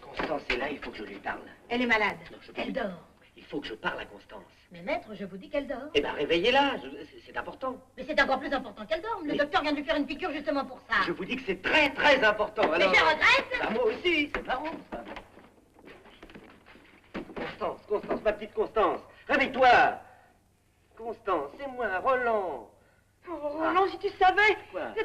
Constance est là, il faut que je lui parle. Elle est malade. Non, Elle dort. Il faut que je parle à Constance. Mais maître, je vous dis qu'elle dort. Eh ben, réveillez-la, c'est important. Mais c'est encore plus important qu'elle dorme. Le docteur vient de lui faire une piqûre justement pour ça. Je vous dis que c'est très, très important. Mais Alors, je regrette. bah, moi aussi, c'est marrant, ça. Constance, ma petite Constance, réveille-toi. Constance, c'est moi, Roland. Oh, Roland, si tu savais. Quoi?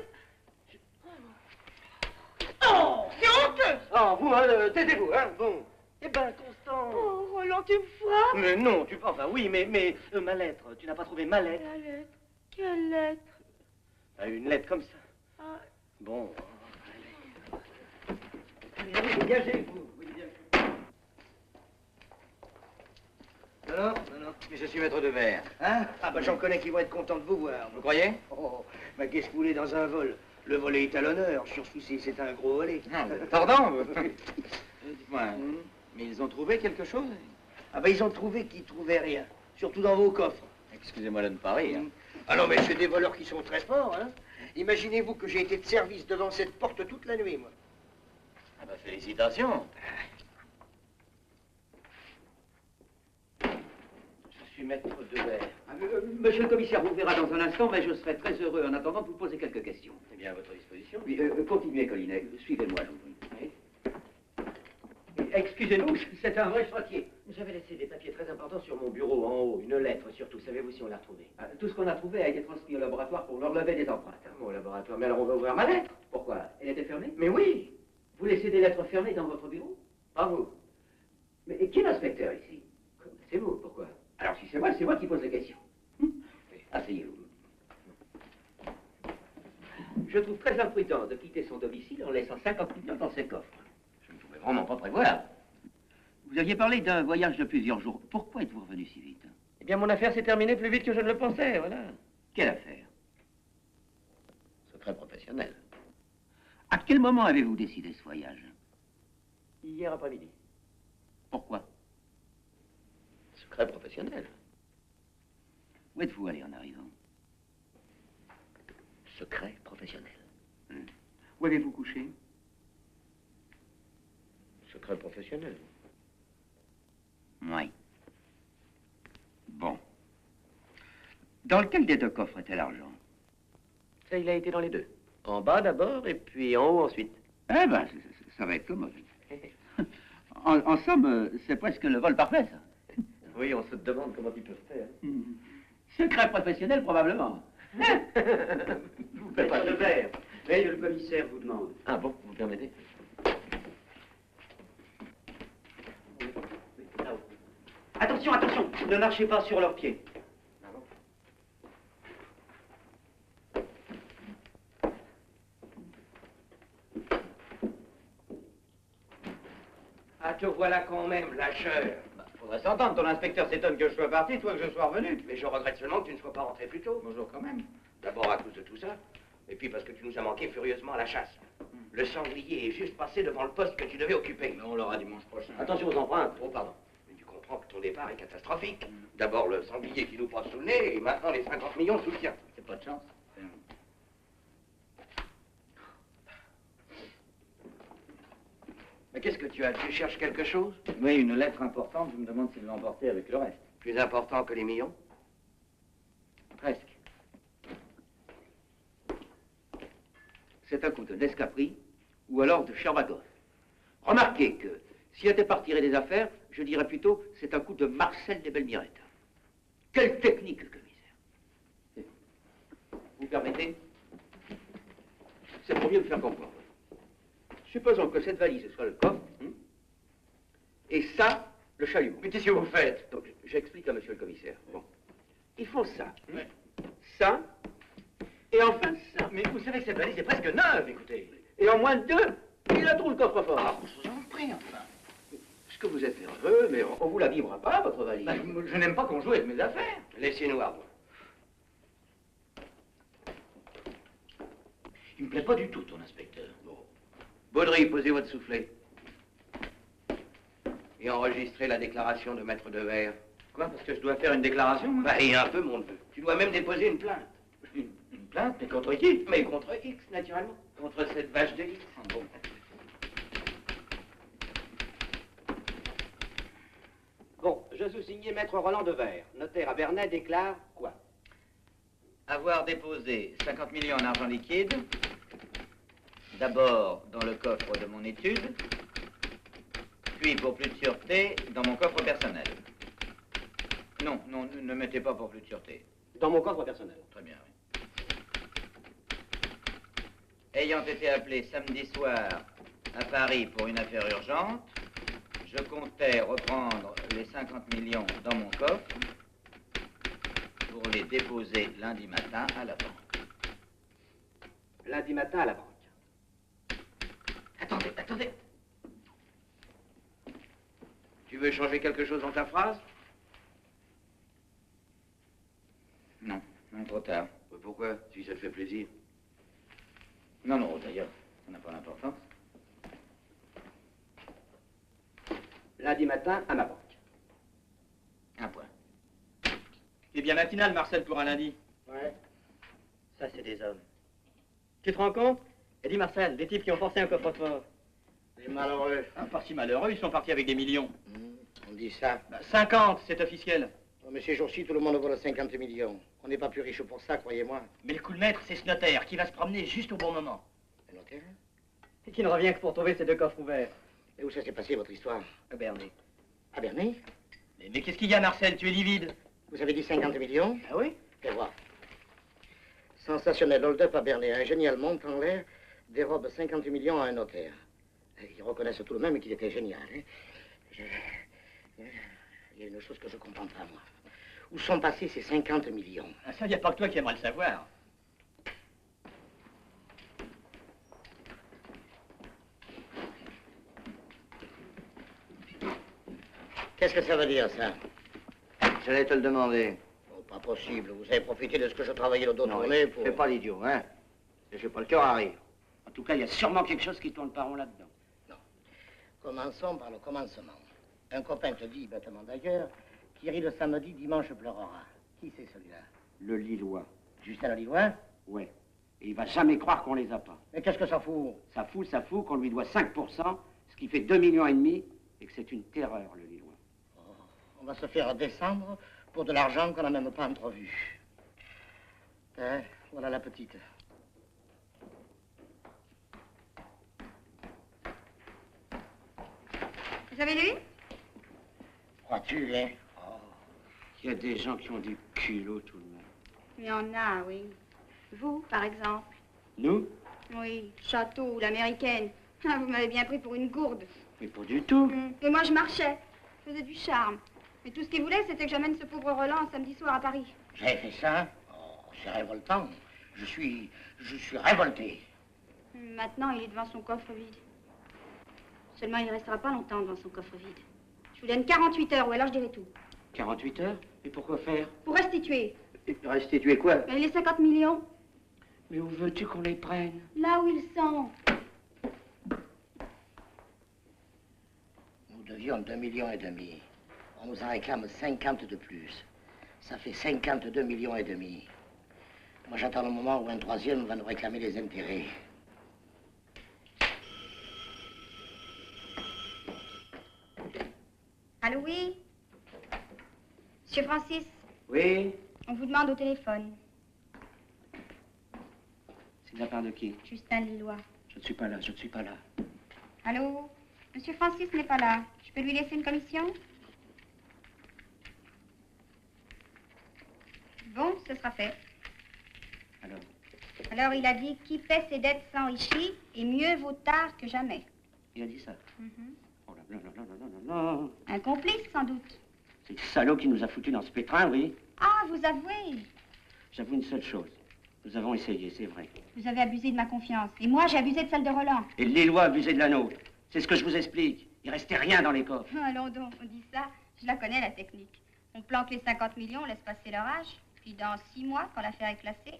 Oh, c'est honteux. Oh, vous, taisez-vous, hein, bon. Eh ben, Constance. Oh, Roland, tu me frappes. Mais non, enfin, oui, mais ma lettre, tu n'as pas trouvé ma lettre? La lettre. Quelle lettre? Une lettre comme ça. Ah. Bon, allez, dégagez, vous. Oui, bien. Non, mais je suis maître de verre. Hein? Ah, bah, j'en connais qui vont être contents de vous voir. Vous croyez? Oh, bah, qu'est-ce que vous voulez dans un vol? Le volet est à l'honneur, surtout si c'est un gros volet. Non, pardon. Dites-moi, mais ils ont trouvé quelque chose? Ah, bah, ils ont trouvé qu'ils trouvaient rien, surtout dans vos coffres. Excusez-moi de ne pas rire. Ah non, mais c'est des voleurs qui sont très forts, hein. Imaginez-vous que j'ai été de service devant cette porte toute la nuit, moi. Ah bah, félicitations. Je suis maître de verre. Monsieur le commissaire vous verra dans un instant, mais je serai très heureux en attendant de vous poser quelques questions. Eh bien, à votre disposition. Oui, continuez, Collinet. Suivez-moi, je vous prie. Excusez-nous, c'est un vrai chantier. J'avais laissé des papiers très importants sur mon bureau, en haut. Une lettre, surtout. Savez-vous si on l'a retrouvée? Tout ce qu'on a trouvé a été transmis au laboratoire pour leur lever des empreintes. Au laboratoire? Mais alors on va ouvrir ma lettre. Pourquoi? Elle était fermée? Mais oui. Vous laissez des lettres fermées dans votre bureau? Pas vous. Mais qui est l'inspecteur ici? C'est vous. Pourquoi? Alors si c'est moi qui pose la question. Asseyez-vous. Je trouve très imprudent de quitter son domicile en laissant 50 millions dans ses coffres. Je ne pouvais vraiment pas prévoir. Vous aviez parlé d'un voyage de plusieurs jours. Pourquoi êtes-vous revenu si vite? Eh bien, mon affaire s'est terminée plus vite que je ne le pensais, voilà. Quelle affaire? Secret professionnel. À quel moment avez-vous décidé ce voyage? Hier après-midi. Pourquoi? Secret professionnel. Où êtes-vous allé en arrivant? Secret professionnel. Où avez-vous couché? Secret professionnel. Oui. Bon. Dans lequel des 2 coffres était l'argent? Ça, il a été dans les 2. En bas d'abord, et puis en haut ensuite. Eh ben, ça va être commode. En somme, c'est presque le vol parfait, ça. Oui, on se demande comment ils peuvent faire. Secret professionnel, probablement. Vous faites pas de verre. Monsieur le commissaire vous demande. Ah bon, vous me permettez? Attention, attention, ne marchez pas sur leurs pieds. Ah, te voilà quand même, lâcheur. Faudrait s'entendre, ton inspecteur s'étonne que je sois parti, toi que je sois revenu. Mais je regrette seulement que tu ne sois pas rentré plus tôt. Bonjour quand même. D'abord à cause de tout ça, et puis parce que tu nous as manqué furieusement à la chasse. Le sanglier est juste passé devant le poste que tu devais occuper. Mais on l'aura dimanche prochain. Attention aux empreintes. Oh, pardon. Mais tu comprends que ton départ est catastrophique. D'abord le sanglier qui nous passe sous le nez, et maintenant les 50 millions sous le tien. C'est pas de chance. Mais qu'est-ce que tu as? Tu cherches quelque chose? Oui, une lettre importante, je me demande si vous l'emportez avec le reste. Plus important que les millions? Presque. C'est un coup de Nescapri ou alors de Sherbakov. Remarquez que si était par tirer des affaires, je dirais plutôt c'est un coup de Marcel des Belmirettes. Quelle technique, le commissaire! Vous permettez? C'est pour mieux me faire comprendre. Supposons que cette valise soit le coffre, et ça, le chalumeau. Mais qu'est-ce que vous faites? Donc, j'explique à monsieur le commissaire. Bon. Ils font ça, ça, et enfin ça. Mais vous savez que cette valise est presque neuve, écoutez. Et en moins de 2, il a trouvé le coffre-fort. Ah, je vous en prie, enfin. Est-ce que vous êtes nerveux, mais on vous la vivra pas, votre valise. Bah, je n'aime pas qu'on joue avec mes affaires. Laissez-nous avoir. Il me plaît pas du tout, ton inspecteur. Bon. Baudry, posez votre soufflet. Et enregistrez la déclaration de maître de verre. Quoi? Parce que je dois faire une déclaration, moi? Bah, et un peu, mon neveu. Tu dois même déposer une plainte. Une plainte? Mais contre qui? Mais contre X, naturellement. Contre cette vache de X. Bon. Bon, je sous-signais maître Roland Devers. Notaire à Bernay déclare quoi? Avoir déposé 50 millions en argent liquide, d'abord dans le coffre de mon étude, puis pour plus de sûreté, dans mon coffre personnel. Non, non, ne mettez pas pour plus de sûreté. Dans mon coffre personnel. Très bien, oui. Ayant été appelé samedi soir à Paris pour une affaire urgente, je comptais reprendre les 50 millions dans mon coffre pour les déposer lundi matin à la banque. Lundi matin à la banque. Attendez, attendez. Tu veux changer quelque chose dans ta phrase? Non, non, trop tard. Pourquoi? Si ça te fait plaisir. Non, non, d'ailleurs, ça n'a pas d'importance. Lundi matin à ma banque. Un point. C'est bien matinal, Marcel, pour un lundi. Ouais. Ça, c'est des hommes. Tu te rends compte? Et dis, Marcel, des types qui ont forcé un coffre-fort. Les malheureux. Ah, pas si malheureux, ils sont partis avec des millions. On dit ça. Bah, 50, c'est officiel. Oh, mais ces jours-ci, tout le monde vole 50 millions. On n'est pas plus riche pour ça, croyez-moi. Mais le coup de maître, c'est ce notaire qui va se promener juste au bon moment. Le notaire? Et qui ne revient que pour trouver ces deux coffres ouverts. Et où ça s'est passé, votre histoire? À Bernay. À Bernay? Mais qu'est-ce qu'il y a, Marcel? Tu es livide. Vous avez dit 50 millions? Ah oui? Fais voir. Sensationnel hold-up à Bernay. Un génial monte en l'air, dérobe 50 millions à un notaire. Ils reconnaissent tout de même qu'il était génial. Hein? Il y a une chose que je comprends pas, moi. Où sont passés ces 50 millions? Ah, ça, il n'y a pas que toi qui aimerais le savoir. Qu'est-ce que ça veut dire, ça? J'allais te le demander. Oh, pas possible. Vous avez profité de ce que je travaillais le dos tourné pour... Fais pas l'idiot, hein? J'ai pas le cœur à rire. En tout cas, il y a sûrement quelque chose qui tourne pas rond là-dedans. Non. Commençons par le commencement. Un copain te dit, bêtement d'ailleurs, qui rit le samedi, dimanche pleurera. Qui c'est celui-là? Le Lillois. Justin le Lillois? Ouais. Et il va jamais croire qu'on les a pas. Mais qu'est-ce que ça fout? Ça fout qu'on lui doit 5%, ce qui fait 2,5 millions, et que c'est une terreur, le Lillois. Oh, on va se faire descendre pour de l'argent qu'on n'a même pas entrevu. Hein, voilà la petite. Vous avez lu? Crois-tu, hein? Oh. Il y a des gens qui ont du culot tout de même. Il y en a, oui. Vous, par exemple. Nous? Oui, château ou l'américaine. Ah, vous m'avez bien pris pour une gourde. Mais pas du tout. Et moi, je marchais. Je faisais du charme. Mais tout ce qu'il voulait, c'était que j'amène ce pauvre Roland un samedi soir à Paris. J'avais fait ça? Oh, c'est révoltant. Je suis révolté. Maintenant, il est devant son coffre vide. Seulement, il ne restera pas longtemps devant son coffre vide. Je vous donne 48 heures, ou alors je dirai tout. 48 heures? Et pourquoi faire? Pour restituer. Restituer quoi? Les 50 millions. Mais où veux-tu qu'on les prenne? Là où ils sont. Nous devions 2,5 millions. On nous en réclame 50 de plus. Ça fait 52,5 millions. Moi, j'attends le moment où un troisième va nous réclamer les intérêts. Allô, oui? Monsieur Francis? Oui? On vous demande au téléphone. C'est de la part de qui? Justin Lillois. Je ne suis pas là, je ne suis pas là. Allô? Monsieur Francis n'est pas là. Je peux lui laisser une commission? Bon, ce sera fait. Alors, il a dit qui paie ses dettes s'enrichit et mieux vaut tard que jamais. Il a dit ça? Oh là là là là là là là. Un complice, sans doute. C'est le salaud qui nous a foutus dans ce pétrin, oui. Ah, vous avouez. J'avoue une seule chose. Nous avons essayé, c'est vrai. Vous avez abusé de ma confiance. Et moi, j'ai abusé de celle de Roland. Et Lillois a abusé de la nôtre. C'est ce que je vous explique. Il restait rien dans les coffres. Allons donc, on dit ça. Je la connais, la technique. On planque les 50 millions, on laisse passer l'orage. Puis dans 6 mois, quand l'affaire est classée,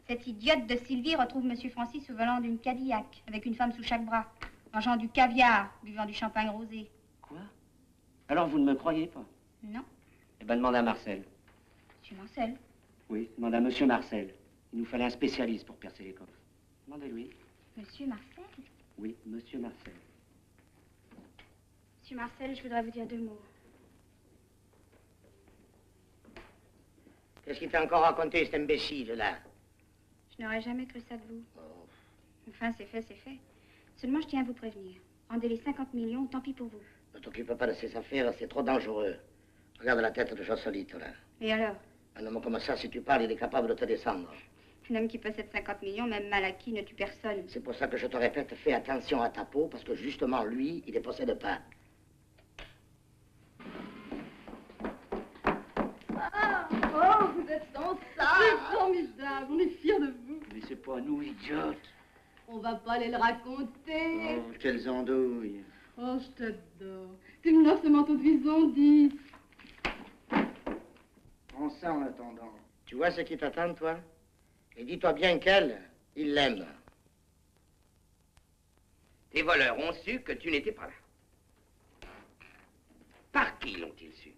cette idiote de Sylvie retrouve Monsieur Francis au volant d'une Cadillac, avec une femme sous chaque bras, mangeant du caviar, buvant du champagne rosé. Quoi? Alors vous ne me croyez pas? Non. Eh ben demande à Marcel. Monsieur Marcel? Oui, demande à Monsieur Marcel. Il nous fallait un spécialiste pour percer les coffres. Demandez-lui. Monsieur Marcel? Oui, Monsieur Marcel. Monsieur Marcel, je voudrais vous dire 2 mots. Qu'est-ce qu'il t'a encore raconté, cet imbécile-là? Je n'aurais jamais cru ça de vous. Enfin, c'est fait, c'est fait. Seulement, je tiens à vous prévenir. Rendez les 50 millions, tant pis pour vous. Ne t'occupe pas de ces affaires, c'est trop dangereux. Regarde la tête de Jossolite, là. Et alors? Un homme comme ça, si tu parles, il est capable de te descendre. Un homme qui possède 50 millions, même mal acquis, ne tue personne. C'est pour ça que je te répète, fais attention à ta peau, parce que justement, lui, il ne possède pas. Ah, oh, vous êtes sans ça. C'est formidable, on est fiers de vous. Mais c'est pas nous, idiotes. On va pas aller le raconter. Oh, quelles andouilles. Oh, je t'adore. T'es une ce manteau de vison, dis. Prends ça en attendant. Tu vois ce qui t'attend, toi? Et dis-toi bien qu'elle, il l'aime. Tes voleurs ont su que tu n'étais pas là. Par qui l'ont-ils su?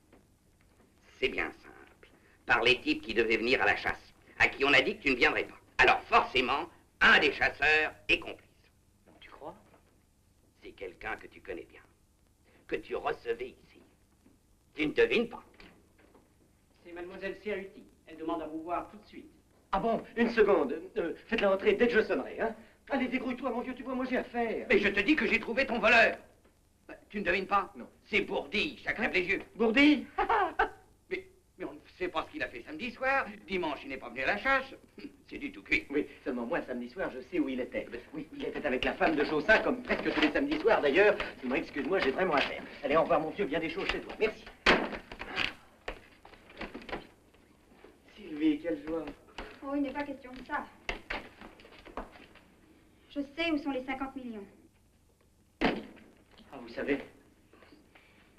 C'est bien simple. Par les types qui devaient venir à la chasse, à qui on a dit que tu ne viendrais pas. Alors forcément, un des chasseurs est complice. Tu crois? C'est quelqu'un que tu connais bien, que tu recevais ici. Tu ne devines pas. C'est mademoiselle Ceruti. Elle demande à vous voir tout de suite. Ah bon, une seconde. Faites-la entrer dès que je sonnerai, hein. Allez, débrouille-toi, mon vieux, tu vois, moi j'ai affaire. Mais je te dis que j'ai trouvé ton voleur. Tu ne devines pas? Non. C'est Bourdi, ça crève les yeux. Bourdi? mais on ne sait pas ce qu'il a fait samedi soir. Dimanche, il n'est pas venu à la chasse. C'est du tout cuit. Oui, seulement moi, samedi soir, je sais où il était. Oui, il était avec la femme de Chaussin, comme presque tous les samedis soirs, d'ailleurs. Excuse-moi, j'ai vraiment affaire. Allez, au revoir, mon vieux, bien des choses chez toi. Merci. Sylvie, quelle joie. Oh, il n'est pas question de ça. Je sais où sont les 50 millions. Ah, vous savez.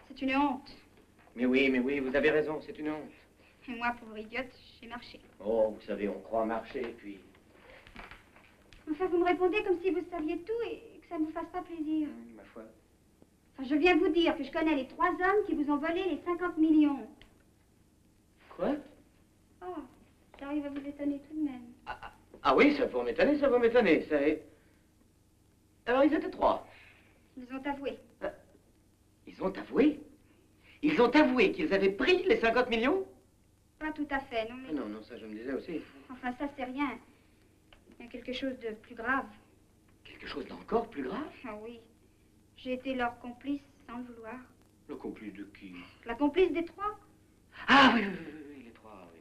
C'est une honte. Mais oui, vous avez raison, c'est une honte. Et moi, pauvre idiote, j'ai marché. Oh, vous savez, on croit marcher, puis... Enfin, vous me répondez comme si vous saviez tout et que ça ne vous fasse pas plaisir. Ma foi. Enfin, je viens vous dire que je connais les 3 hommes qui vous ont volé les 50 millions. Quoi? Oh, j'arrive à vous étonner tout de même. Ah oui, ça peut m'étonner, ça peut m'étonner. Ça est... Alors, ils étaient 3. Ils ont avoué. Ils ont avoué? Ils ont avoué qu'ils avaient pris les 50 millions? Pas tout à fait, non mais... Ah non, ça je me disais aussi. Enfin, ça c'est rien. Il y a quelque chose de plus grave. Quelque chose d'encore plus grave? Ah oui. J'ai été leur complice sans le vouloir. Le complice de qui? La complice des 3. Ah oui, les 3, oui.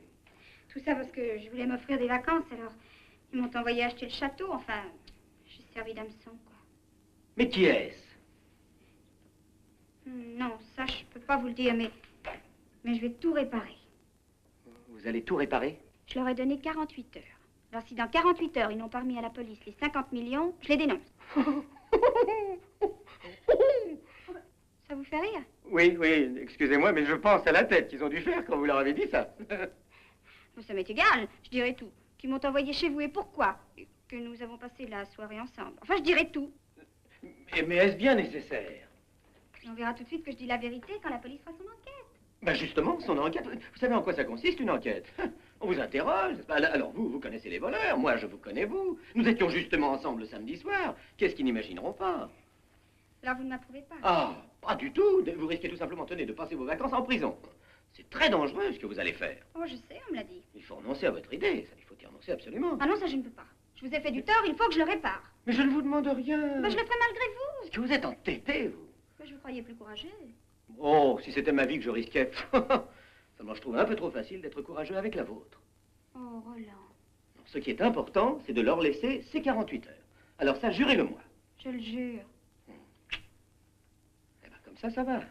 Tout ça parce que je voulais m'offrir des vacances, alors ils m'ont envoyé acheter le château. Enfin, j'ai servi d'hameçon, quoi. Mais qui est-ce? Non, ça je peux pas vous le dire, mais je vais tout réparer. Vous allez tout réparer? Je leur ai donné 48 heures. Alors si dans 48 heures ils n'ont pas remis à la police les 50 millions, je les dénonce. Ça vous fait rire? Oui, excusez-moi, mais je pense à la tête qu'ils ont dû faire quand vous leur avez dit ça. Ça m'est égal, je dirai tout. Qu'ils m'ont envoyé chez vous et pourquoi? Et que nous avons passé la soirée ensemble. Enfin, je dirai tout. Mais est-ce bien nécessaire? On verra tout de suite que je dis la vérité quand la police fera son enquête. Ben justement, son enquête. Vous savez en quoi ça consiste, une enquête? On vous interroge. Alors vous connaissez les voleurs, moi je vous connais vous. Nous étions justement ensemble le samedi soir. Qu'est-ce qu'ils n'imagineront pas? Alors vous ne m'approuvez pas? Ah, Pas du tout. Vous risquez tout simplement, tenez, de passer vos vacances en prison. C'est très dangereux ce que vous allez faire. Oh, je sais, on me l'a dit. Il faut renoncer à votre idée, ça, il faut y renoncer absolument. Ah non, ça je ne peux pas. Je vous ai fait du tort, il faut que je le répare. Mais je ne vous demande rien. Ben, je le ferai malgré vous. Est-ce que vous êtes entêté, vous? Ben, je vous croyais plus courageux. Oh, si c'était ma vie que je risquais. Seulement, je trouve un peu trop facile d'être courageux avec la vôtre. Oh, Roland. Ce qui est important, c'est de leur laisser ces 48 heures. Alors ça, jurez-le-moi. Je le jure. Eh ben, comme ça va.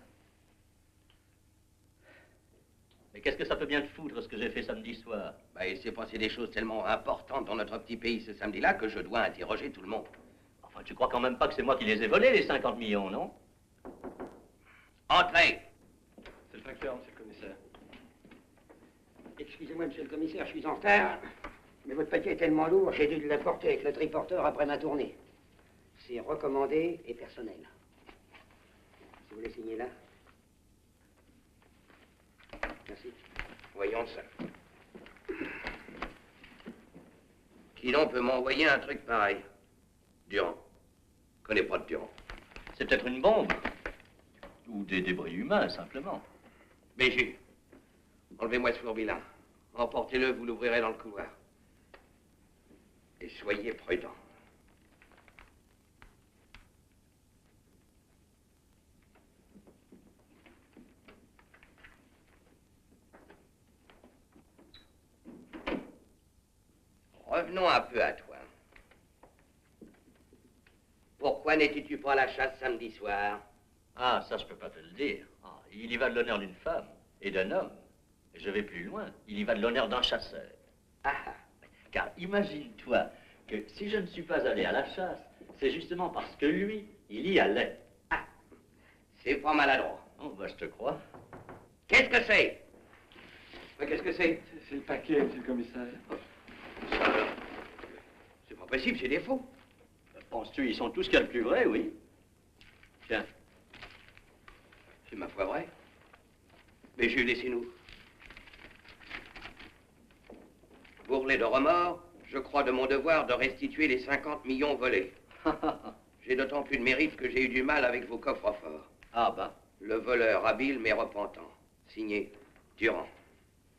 Mais qu'est-ce que ça peut bien te foutre, ce que j'ai fait samedi soir? Bah, il s'est passé des choses tellement importantes dans notre petit pays ce samedi-là que je dois interroger tout le monde. Enfin, tu crois quand même pas que c'est moi qui les ai volés, les 50 millions, non? Entrez! C'est le facteur, monsieur le commissaire. Excusez-moi, monsieur le commissaire, je suis en retard. Mais votre paquet est tellement lourd, j'ai dû l'apporter avec le triporteur après ma tournée. C'est recommandé et personnel. Si vous voulez signer là. Merci. Voyons ça. Qui donc peut m'envoyer un truc pareil? Durand. Je connais pas de Durand. C'est peut-être une bombe. Ou des débris humains, simplement. Béju, enlevez-moi ce fourbi-là. Emportez-le, vous l'ouvrirez dans le couloir. Et soyez prudents. Revenons un peu à toi. Pourquoi n'étais-tu pas à la chasse samedi soir? Ah, ça, je peux pas te le dire. Ah, il y va de l'honneur d'une femme et d'un homme. Et je vais plus loin. Il y va de l'honneur d'un chasseur. Ah. Car imagine-toi que si je ne suis pas allé à la chasse, c'est justement parce que lui, il y allait. Ah. C'est pas maladroit. Oh, bah, je te crois. Qu'est-ce que c'est? Mais qu'est-ce que c'est? C'est le paquet, monsieur le commissaire. C'est pas possible, c'est des faux. Penses-tu, ils sont tous ce qu'il y a de plus vrai, oui? Tiens. C'est ma foi vrai. Mais je laissez-nous. Bourrelé de remords, je crois de mon devoir de restituer les 50 millions volés. J'ai d'autant plus de mérite que j'ai eu du mal avec vos coffres-forts. Ah ben. Le voleur habile mais repentant. Signé Durand.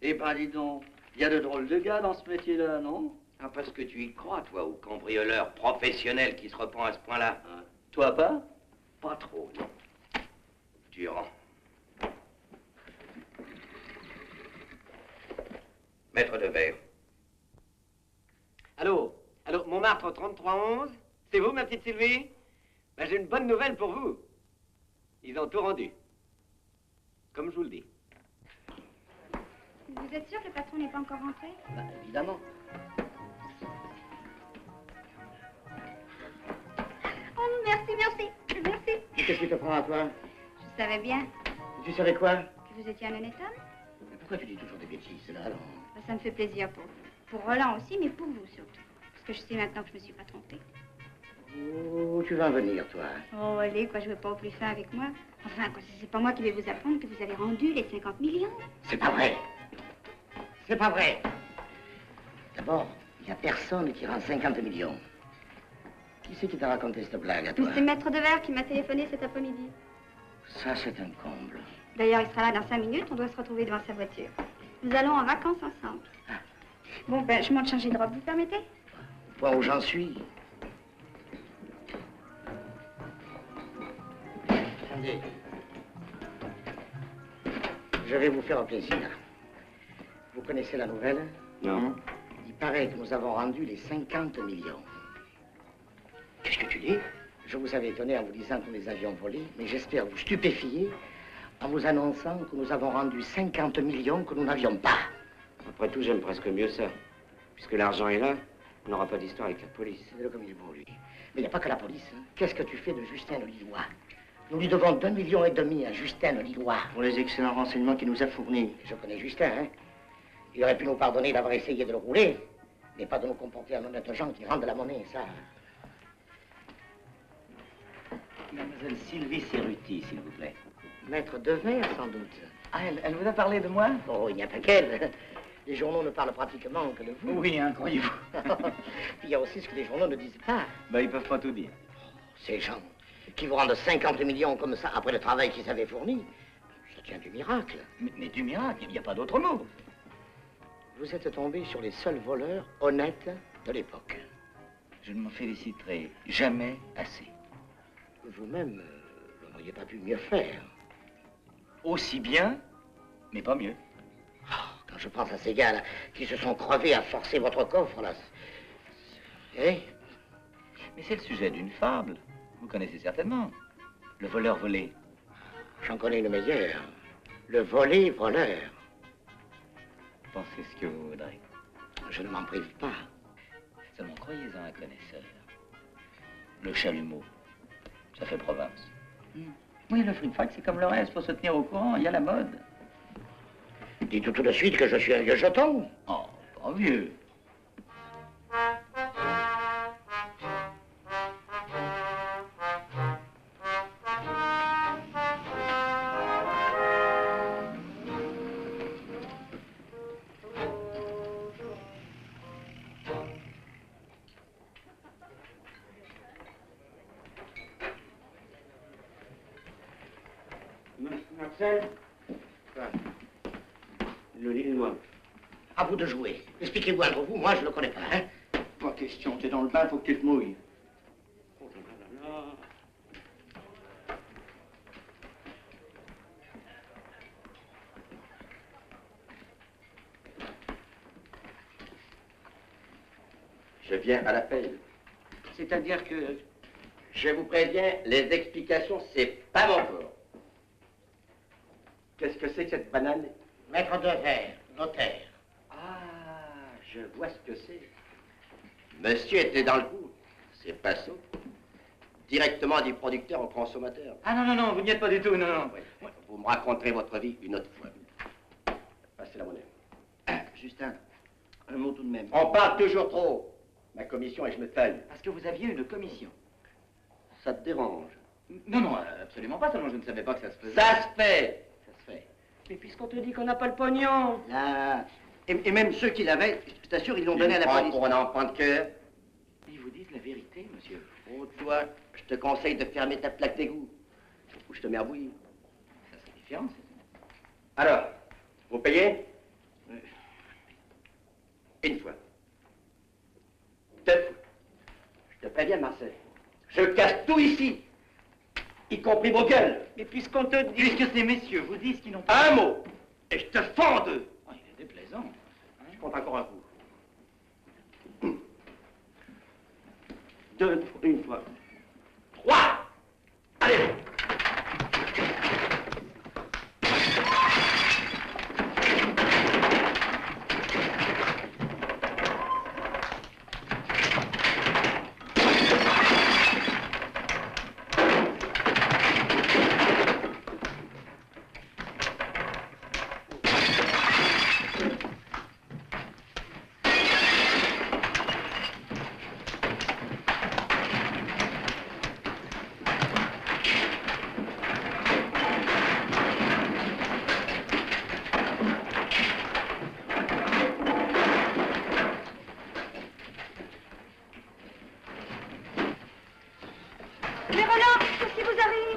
Eh ben, dis donc, il y a de drôles de gars dans ce métier-là, non? Ah, parce que tu y crois, toi, au cambrioleur professionnel qui se repent à ce point-là. Hein? Toi pas? Pas trop, non. Durand. Maître de verre. Allô? Allô, Montmartre 3311? C'est vous, ma petite Sylvie? Ben, j'ai une bonne nouvelle pour vous. Ils ont tout rendu. Comme je vous le dis. Vous êtes sûr que le patron n'est pas encore rentré? Bah, évidemment. Oh, merci, merci, merci. Qu'est-ce qui te prend à toi? Je savais bien Tu savais quoi? que vous étiez un honnête homme. Mais pourquoi tu dis toujours des bêtises, là, alors? Ben, ça me fait plaisir pour vous. Pour Roland aussi, mais pour vous surtout. Parce que je sais maintenant que je me suis pas trompée. Oh, tu vas en venir, toi. Oh, allez, quoi, je veux pas au plus fin avec moi. Enfin, quoi, c'est pas moi qui vais vous apprendre que vous avez rendu les 50 millions. C'est pas vrai. C'est pas vrai. D'abord, il n'y a personne qui rend 50 millions. Qui c'est qui t'a raconté cette blague à toi? C'est Maître de Verre qui m'a téléphoné cet après-midi. Ça, c'est un comble. D'ailleurs, il sera là dans 5 minutes. On doit se retrouver devant sa voiture. Nous allons en vacances ensemble. Bon, ben, je monte changer de robe, vous permettez? Au point où j'en suis. Attendez. Je vais vous faire un plaisir. Vous connaissez la nouvelle? Non. Il paraît que nous avons rendu les 50 millions. Qu'est-ce que tu dis? Je vous avais étonné en vous disant que nous les avions volés, mais j'espère vous stupéfier en vous annonçant que nous avons rendu 50 millions que nous n'avions pas. Après tout, j'aime presque mieux ça. Puisque l'argent est là, on n'aura pas d'histoire avec la police. C'est comme il est beau, lui. Mais il n'y a pas que la police. Hein. Qu'est-ce que tu fais de Justin le Lillois? Nous lui devons 2,5 millions à Justin le Lillois. Pour les excellents renseignements qu'il nous a fournis. Je connais Justin, hein. Il aurait pu nous pardonner d'avoir essayé de le rouler, mais pas de nous comporter en honnêtes gens qui rendent de la monnaie, ça. Mademoiselle Sylvie Cerruti, s'il vous plaît. Maître de Verre, sans doute. Ah, elle vous a parlé de moi? Oh, il n'y a pas qu'elle. Les journaux ne parlent pratiquement que de vous. Oui, hein, croyez-vous. Il y a aussi ce que les journaux ne disent pas. Ben, ils peuvent pas tout dire. Ces gens, qui vous rendent 50 millions comme ça après le travail qu'ils avaient fourni, ça tient du miracle. Mais du miracle, il n'y a pas d'autre mot. Vous êtes tombé sur les seuls voleurs honnêtes de l'époque. Je ne m'en féliciterai jamais assez. Vous-même, vous n'auriez pas pu mieux faire. Aussi bien, mais pas mieux. Oh, quand je pense à ces gars-là qui se sont crevés à forcer votre coffre, là... Eh? Mais c'est le sujet d'une fable. Vous connaissez certainement. Le voleur volé. J'en connais le meilleur. Le volé voleur. Pensez ce que vous voudrez. Je ne m'en prive pas. Seulement croyez-en un connaisseur. Le chalumeau, ça fait province. Oui, le fric-frac, c'est comme le reste, faut se tenir au courant, il y a la mode. Dites tout de suite que je suis un vieux jeton. Oh, pas vieux. Marcel? Quoi? Le Lillois. À vous de jouer. Expliquez-vous entre vous, moi je le connais pas, hein? Pas question, t'es dans le bain, faut que tu te mouilles. Oh là là là. Je viens à l'appel. C'est-à-dire que... Je vous préviens, les explications, c'est pas mon fort. Qu'est-ce que c'est que cette banane? Maître de verre, notaire. Ah, je vois ce que c'est. Monsieur était dans le coup. C'est pas ça. Directement du producteur au consommateur. Ah non, non, non, vous n'y êtes pas du tout, non, non. Oui. Vous me raconterez votre vie une autre fois. Passez la monnaie. Justin, un mot tout de même. On parle toujours trop. Ma commission et je me taille. Parce que vous aviez une commission. Ça te dérange? Non, non, absolument pas, seulement je ne savais pas que ça se faisait. Ça se fait. Ça se fait. Mais puisqu'on te dit qu'on n'a pas le pognon. Là. Et même ceux qui l'avaient, je t'assure, ils l'ont donné à la police. Pour un enfant de cœur. Ils vous disent la vérité, monsieur. Oh, toi, je te conseille de fermer ta plaque d'égout. Ou je te mets à bouillir. Ça, c'est différent, Alors, vous payez? Une fois. Deux fois. Je te préviens, Marcel. Je casse tout ici, y compris vos gueules. Mais puisqu'on te dit... Puisque ces messieurs vous disent qu'ils n'ont pas... Un mot, et je te fends en deux. Oh, il est déplaisant. Je compte encore un coup. Deux, une fois. Trois. Allez.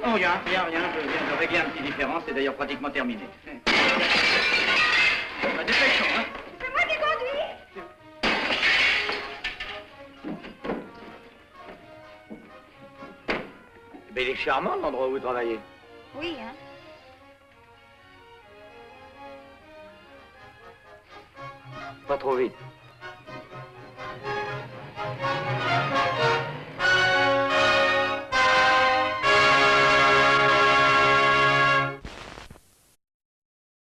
Oh, rien, je viens de régler un petit différent, c'est d'ailleurs pratiquement terminé. Bah, dépêchons, hein. C'est moi qui conduis. Mais il est charmant l'endroit où vous travaillez. Oui, hein. Pas trop vite.